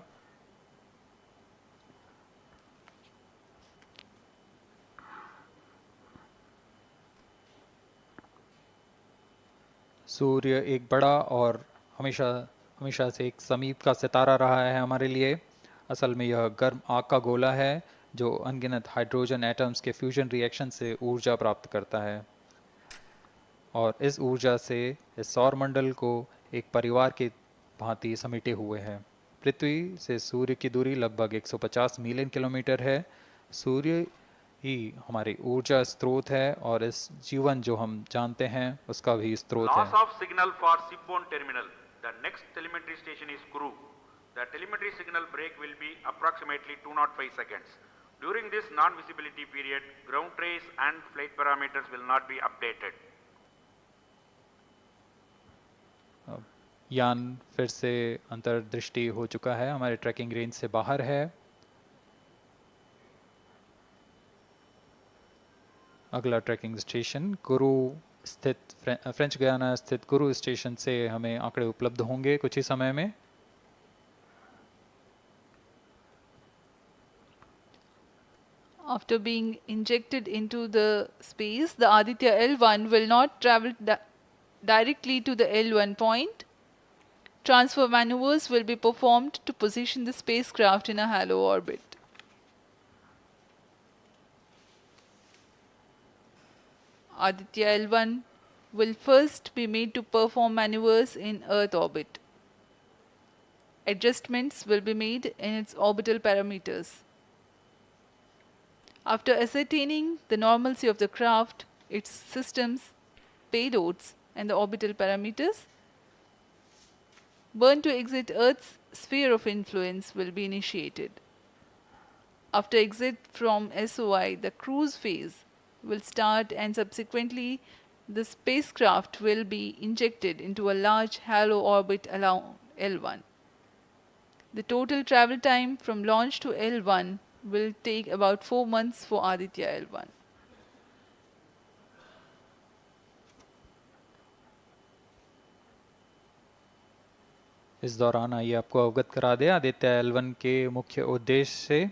सूर्य एक बड़ा और हमेशा से एक समीप का सितारा रहा है हमारे लिए। असल में यह गर्म आग का गोला है जो अनगिनत हाइड्रोजन एटम्स के फ्यूजन रिएक्शन से ऊर्जा प्राप्त करता है, और इस ऊर्जा से इस सौर मंडल को एक परिवार की भांति समेटे हुए है। पृथ्वी से सूर्य की दूरी लगभग 150 मिलियन किलोमीटर है। सूर्य ही हमारी ऊर्जा स्रोत है और इस जीवन जो हम जानते हैं उसका भी स्रोत है। Loss of signal for shipborne terminal. The next telemetry station is Kuru. The telemetry signal break will be approximately 205 seconds. During this non-visibility period, ground trace and flight parameters will not be updated. यान फिर से अंतर्दृष्टि हो चुका है, हमारे trekking range से बाहर है। अगला ट्रैकिंग स्टेशन कुरु स्थित फ्रेंच गयाना स्थित कुरु स्टेशन से हमें आंकड़े उपलब्ध होंगे कुछ ही समय में। After being injected into the space, the Aditya-L1 will not travel directly to the L1 point. Transfer maneuvers will be performed to position the spacecraft in a halo orbit. Aditya-L1 will first be made to perform maneuvers in Earth orbit. Adjustments will be made in its orbital parameters. After ascertaining the normalcy of the craft, its systems, payloads, and the orbital parameters, burn to exit Earth's sphere of influence will be initiated. After exit from SOI, the cruise phase will start, and subsequently the spacecraft will be injected into a large halo orbit around L1. The total travel time from launch to L1 will take about 4 months for Aditya-L1. इस दौरान आइए आपको अवगत करा दें आदित्य-L1 के मुख्य उद्देश्य से।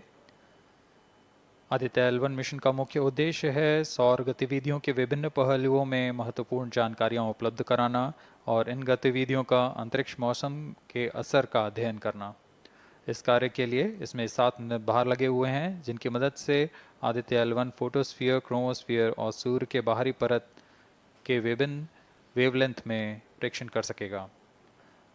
आदित्य-L1 मिशन का मुख्य उद्देश्य है सौर गतिविधियों के विभिन्न पहलुओं में महत्वपूर्ण जानकारियां उपलब्ध कराना और इन गतिविधियों का अंतरिक्ष मौसम के असर का अध्ययन करना। इस कार्य के लिए इसमें 7 भार लगे हुए हैं जिनकी मदद से आदित्य-L1 फोटोस्फीयर, क्रोमोस्फीयर और सूर्य के बाहरी परत के विभिन्न वेवलेंथ में प्रेक्षण कर सकेगा।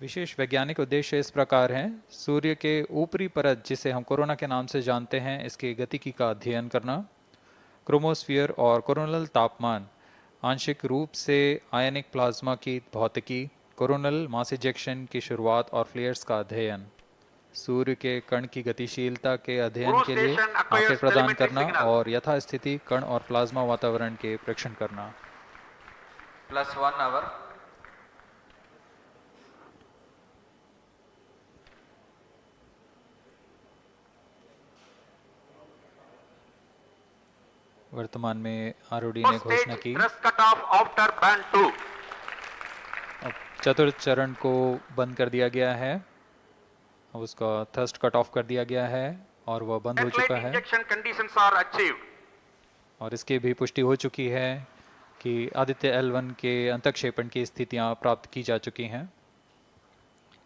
विशेष वैज्ञानिक उद्देश्य इस प्रकार हैं: सूर्य के ऊपरी परत जिसे हम कोरोना के नाम से जानते हैं इसकी गतिकी का अध्ययन करना, क्रोमोस्फीयर और कोरोनल तापमान, आंशिक रूप से आयनिक प्लाज्मा की भौतिकी, कोरोनल मास इजेक्शन की शुरुआत और फ्लेयर्स का अध्ययन, सूर्य के कण की गतिशीलता के अध्ययन के लिए आंकड़े प्रदान करना और यथास्थिति कण और प्लाज्मा वातावरण के प्रेक्षण करना। +1 hour. वर्तमान में आरओडी ने घोषणा की अब चतुर्थ चरण को बंद कर दिया गया है, अब उसका थर्स्ट कट ऑफ कर दिया गया है और वह बंद हो चुका है और इसकी भी पुष्टि हो चुकी है कि आदित्य-L1 के अंतःक्षेपण की स्थितियां प्राप्त की जा चुकी हैं।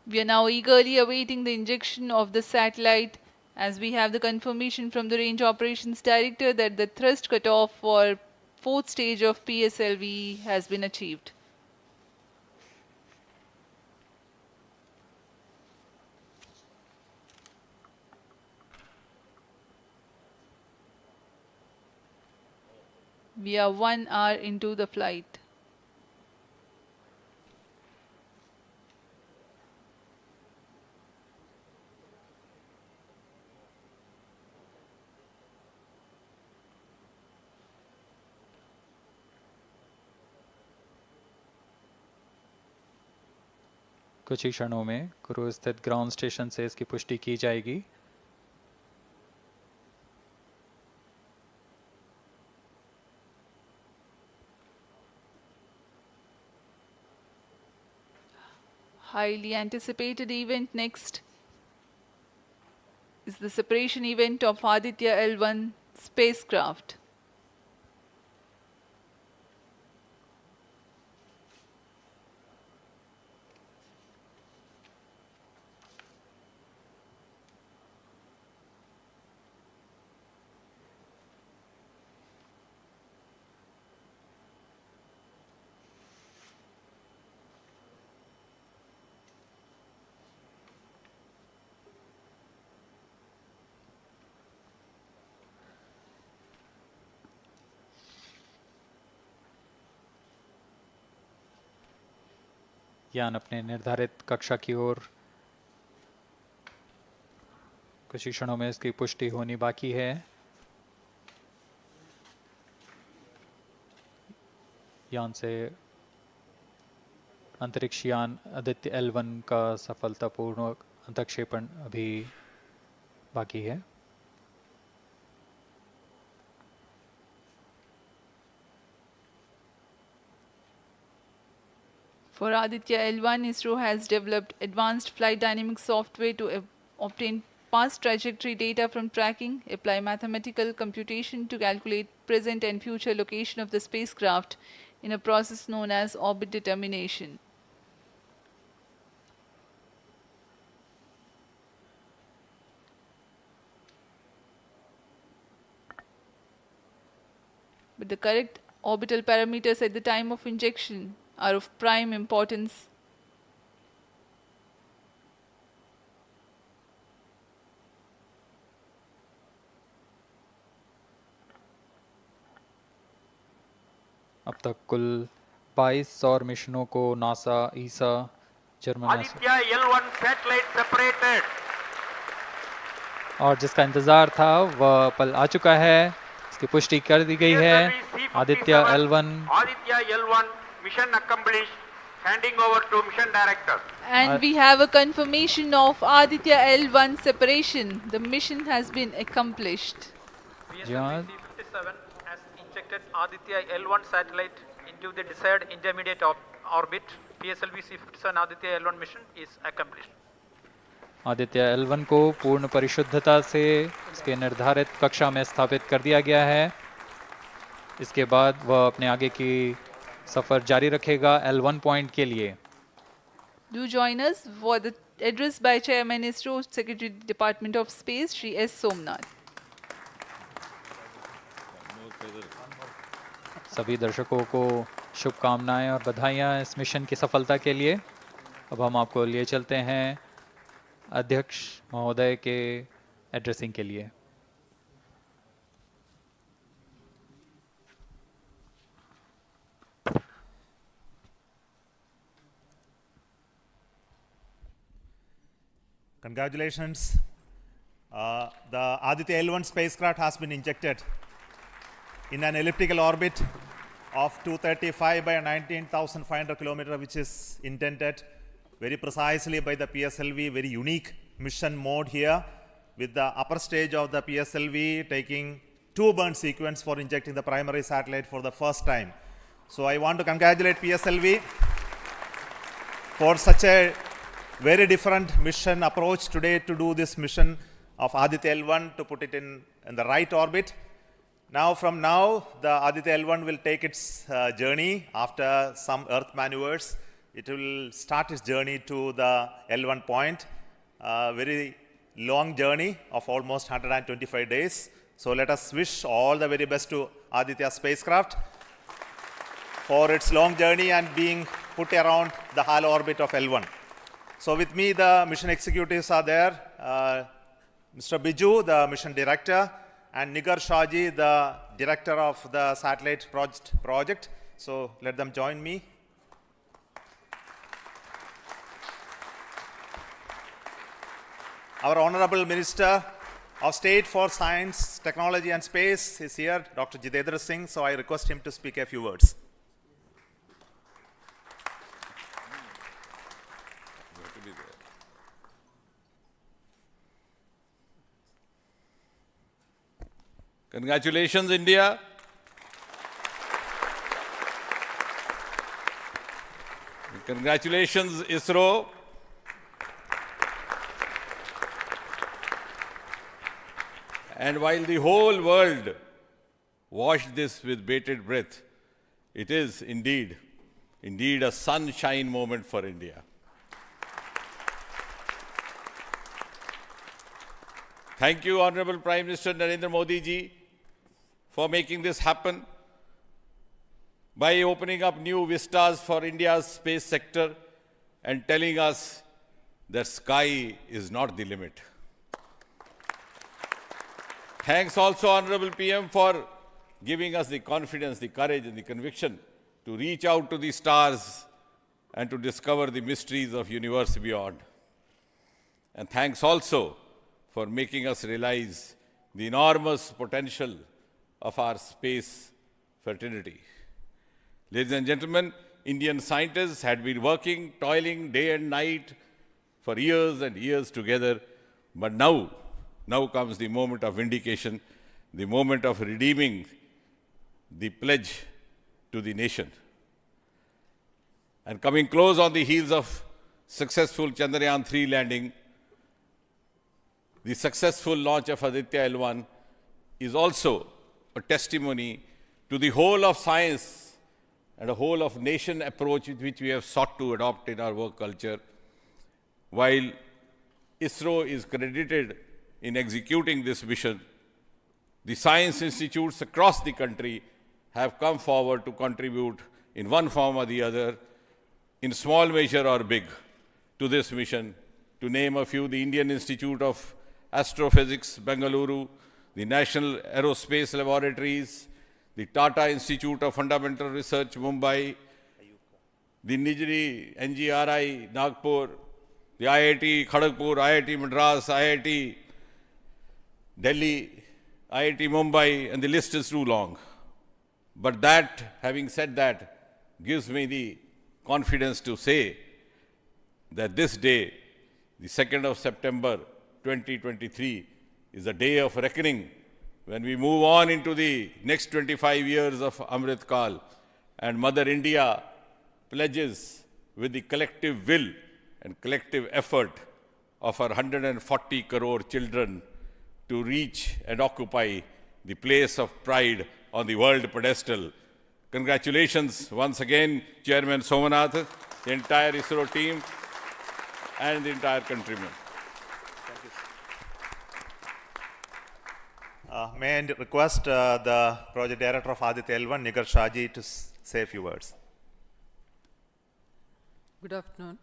We are now eagerly awaiting the injection of the satellite as we have the confirmation from the Range Operations Director that the thrust cutoff for 4th stage of PSLV has been achieved. We are 1 hour into the flight. कुछ ही क्षणों में cruise स्थित ground station से इसकी पुष्टि की जाएगी। Highly anticipated event next is the separation event of Aditya-L1 spacecraft. यान अपने निर्धारित कक्षा की ओर कुछ ही क्षणों में इसकी पुष्टि होनी बाकी है। यान से अंतरिक्ष यान आदित्य-L1 का सफलतापूर्ण अंतक्षेपण अभी बाकी है। For Aditya-L1, ISRO has developed advanced flight dynamic software to obtain past trajectory data from tracking, apply mathematical computation to calculate present and future location of the spacecraft in a process known as orbit determination. But the correct orbital parameters at the time of injection are of prime importance. अब तक कुल 22 सौर मिशनों को NASA, ईसा, German Aditya-L1 satellite separated. और जिसका इंतजार था वह पल आ चुका है। इसकी पुष्टि कर दी गई है। Aditya-L1 mission accomplished. Handing over to mission director. And we have a confirmation of Aditya-L1 separation. The mission has been accomplished. PSLV-C57 has injected Aditya-L1 satellite into the desired intermediate orbit. PSLV-C57 Aditya-L1 mission is accomplished. Aditya-L1 को पूर्ण परिशुद्धता से इसके निर्धारित कक्षा में स्थापित कर दिया गया है। इसके बाद वह अपने आगे की सफर जारी रखेगा L1 पॉइंट के लिए। Do join us for the address by Chairman ISRO, Secretary Department of Space, Shri S. Somnath. सभी दर्शकों को शुभकामनाएं और बधाइयां इस मिशन की सफलता के लिए। अब हम आपको लिए चलते हैं अध्यक्ष महोदय के एड्रेसिंग के लिए। Congratulations. The Aditya-L1 spacecraft has been injected in an elliptical orbit of 235 by 19,500 kilometers, which is intended very precisely by the PSLV, very unique mission mode here, with the upper stage of the PSLV taking 2 burn sequence for injecting the primary satellite for the first time. So I want to congratulate PSLV for such a very different mission approach today to do this mission of Aditya-L1 to put it in the right orbit. Now, from now, the Aditya-L1 will take its journey after some Earth maneuvers. It will start its journey to the L1 point. Very long journey of almost 125 days. So let us wish all the very best to Aditya spacecraft for its long journey and being put around the halo orbit of L1. So with me, the mission executives are there. Mr. Biju, the mission director, and Nigar Shaji, the director of the satellite project. So let them join me. Our Honorable Minister of State for Science, Technology and Space is here, Dr. Jitendra Singh. So I request him to speak a few words. Congratulations, India. Congratulations, ISRO. And while the whole world watched this with bated breath, it is indeed a sunshine moment for India. Thank you, Honorable Prime Minister Narendra Modi ji, for making this happen by opening up new vistas for India's space sector and telling us that sky is not the limit. Thanks also, Honorable PM, for giving us the confidence, the courage and the conviction to reach out to the stars and to discover the mysteries of universe beyond. And thanks also for making us realize the enormous potential of our space fraternity. Ladies and gentlemen, Indian scientists had been working, toiling day and night for years and years together, but now comes the moment of vindication, the moment of redeeming the pledge to the nation. And coming close on the heels of successful Chandrayaan-3 landing, the successful launch of Aditya-L1 is also a testimony to the whole of science and a whole of nation approach which we have sought to adopt in our work culture. While ISRO is credited in executing this mission, the science institutes across the country have come forward to contribute in one form or the other, in small measure or big, to this mission. To name a few, the Indian Institute of Astrophysics, Bengaluru, the National Aerospace Laboratories, the Tata Institute of Fundamental Research, Mumbai, the Nijri NGRI, Nagpur, the IIT Kharagpur, IIT Madras, IIT Delhi, IIT Mumbai, and the list is too long. But that, having said that, gives me the confidence to say that this day, the 2nd of September 2023, is a day of reckoning when we move on into the next 25 years of Amrit Kal, and Mother India pledges with the collective will and collective effort of our 140 crore children to reach and occupy the place of pride on the world pedestal. Congratulations once again, Chairman Somanath, the entire ISRO team, and the entire countrymen. May I request the project director of Aditya-L1, Nigar Shaji, to say a few words. Good afternoon.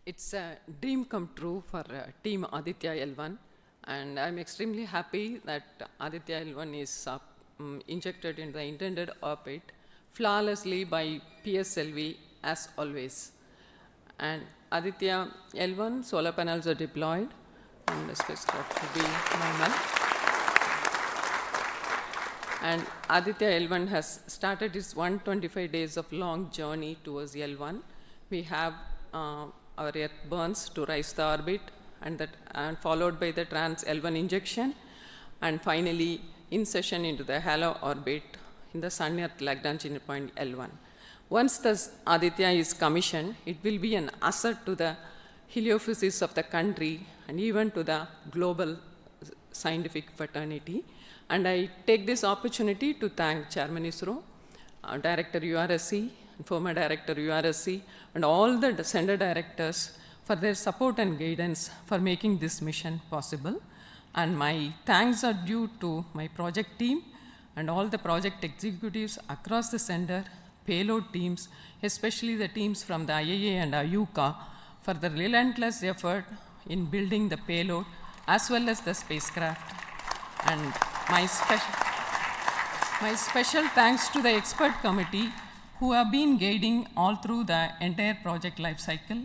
It's a dream come true for team Aditya-L1, and I'm extremely happy that Aditya-L1 is injected in the intended orbit flawlessly by PSLV as always. And Aditya-L1 solar panels are deployed and the spacecraft will be normal. And Aditya-L1 has started its 125 days of long journey towards L1. We have our Earth burns to rise the orbit, and followed by the trans-L1 injection, and finally insertion into the halo orbit in the Sun-Earth Lagrange point L1. Once the Aditya is commissioned, it will be an asset to the heliophysics of the country and even to the global scientific fraternity. And I take this opportunity to thank Chairman ISRO, Director URSC, former Director URSC, and all the center directors for their support and guidance for making this mission possible. And my thanks are due to my project team and all the project executives across the center, payload teams, especially the teams from the IAA and IUCA, for the relentless effort in building the payload as well as the spacecraft. And my special thanks to the expert committee who have been guiding all through the entire project life cycle.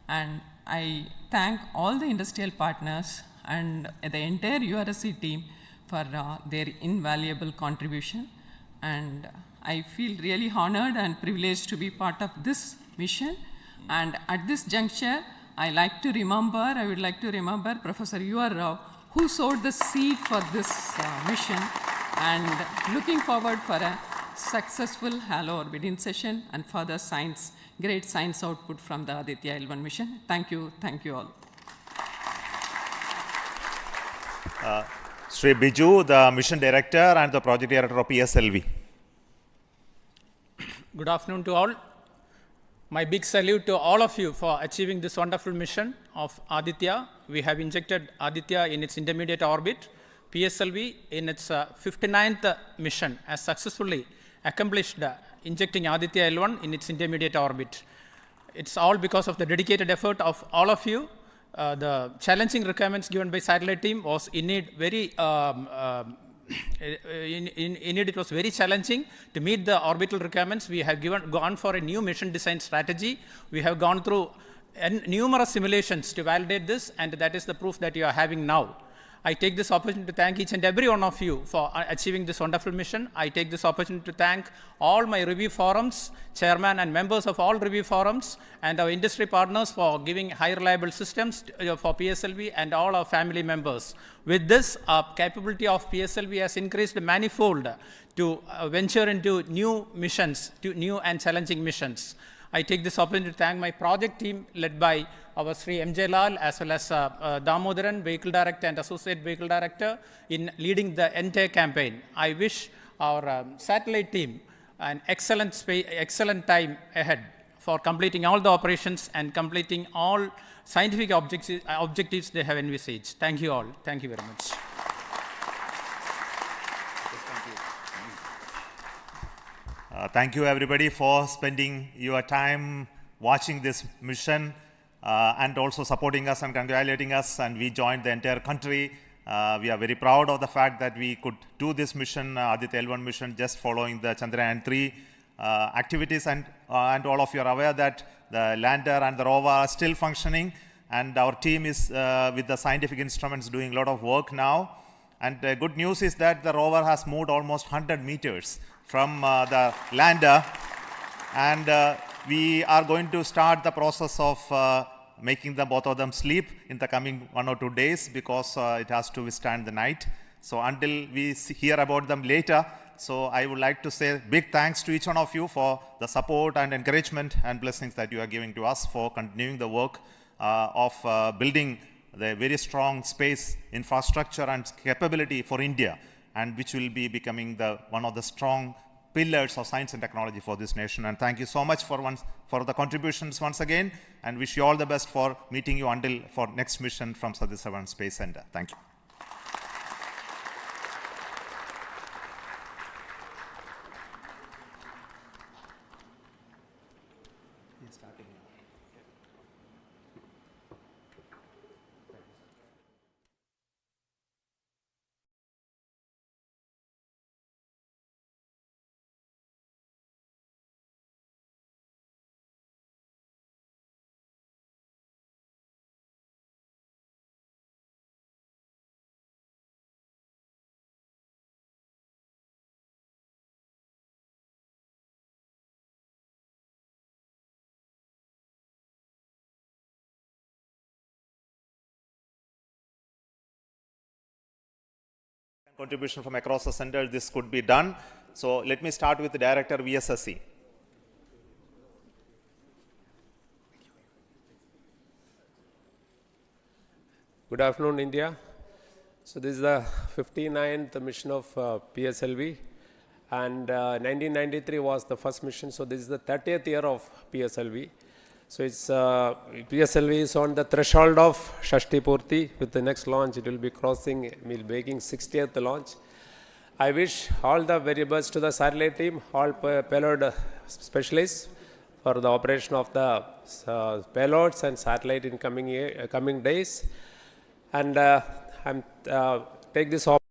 And I thank all the industrial partners and the entire URSC team for their invaluable contribution. And I feel really honored and privileged to be part of this mission. And at this juncture, I would like to remember Professor U.R. Rao, who sowed the seed for this mission, and looking forward for a successful halo orbiting session and further great science output from the Aditya-L1 mission. Thank you all. Sri Biju, the mission director and the project director of PSLV. Good afternoon to all. My big salute to all of you for achieving this wonderful mission of Aditya. We have injected Aditya in its intermediate orbit. PSLV in its 59th mission has successfully accomplished injecting Aditya-L1 in its intermediate orbit. It's all because of the dedicated effort of all of you. The challenging requirements given by satellite team was indeed very it was very challenging to meet the orbital requirements. We have gone for a new mission design strategy. We have gone through numerous simulations to validate this, and that is the proof that you are having now. I take this opportunity to thank each and every one of you for achieving this wonderful mission. I take this opportunity to thank all my review forums, chairman and members of all review forums, and our industry partners for giving high reliable systems for PSLV, and all our family members. With this, our capability of PSLV has increased manifold to venture into new missions, to new and challenging missions. I take this opportunity to thank my project team led by our Sri M.J. Lal as well as Damodaran, Vehicle Director and Associate Vehicle Director, in leading the entire campaign. I wish our satellite team an excellent time ahead for completing all the operations and completing all scientific objectives they have envisaged. Thank you all. Thank you very much. Thank you everybody for spending your time watching this mission and also supporting us and congratulating us, and we joined the entire country. We are very proud of the fact that we could do this mission, Aditya-L1 mission, just following the Chandrayaan-3 activities, and all of you are aware that the lander and the rover are still functioning, and our team is with the scientific instruments doing a lot of work now. And the good news is that the rover has moved almost 100 meters from the lander, and we are going to start the process of making both of them sleep in the coming 1 or 2 days, because it has to withstand the night. So until we hear about them later, so I would like to say big thanks to each one of you for the support and encouragement and blessings that you are giving to us for continuing the work of building the very strong space infrastructure and capability for India, and which will be becoming one of the strong pillars of science and technology for this nation. And thank you so much for the contributions once again, and wish you all the best for meeting you for next mission from Satish Dhawan Space Center. Thank you. Contribution from across the center, this could be done. So let me start with the Director VSSC. Good afternoon, India. So this is the 59th mission of PSLV, and 1993 was the first mission. So this is the 30th year of PSLV. So it's PSLV is on the threshold of Shashti Purti. With the next launch, it will be making 60th launch. I wish all the very best to the satellite team, all payload specialists for the operation of the payloads and satellite in coming days. And I'm take this opportunity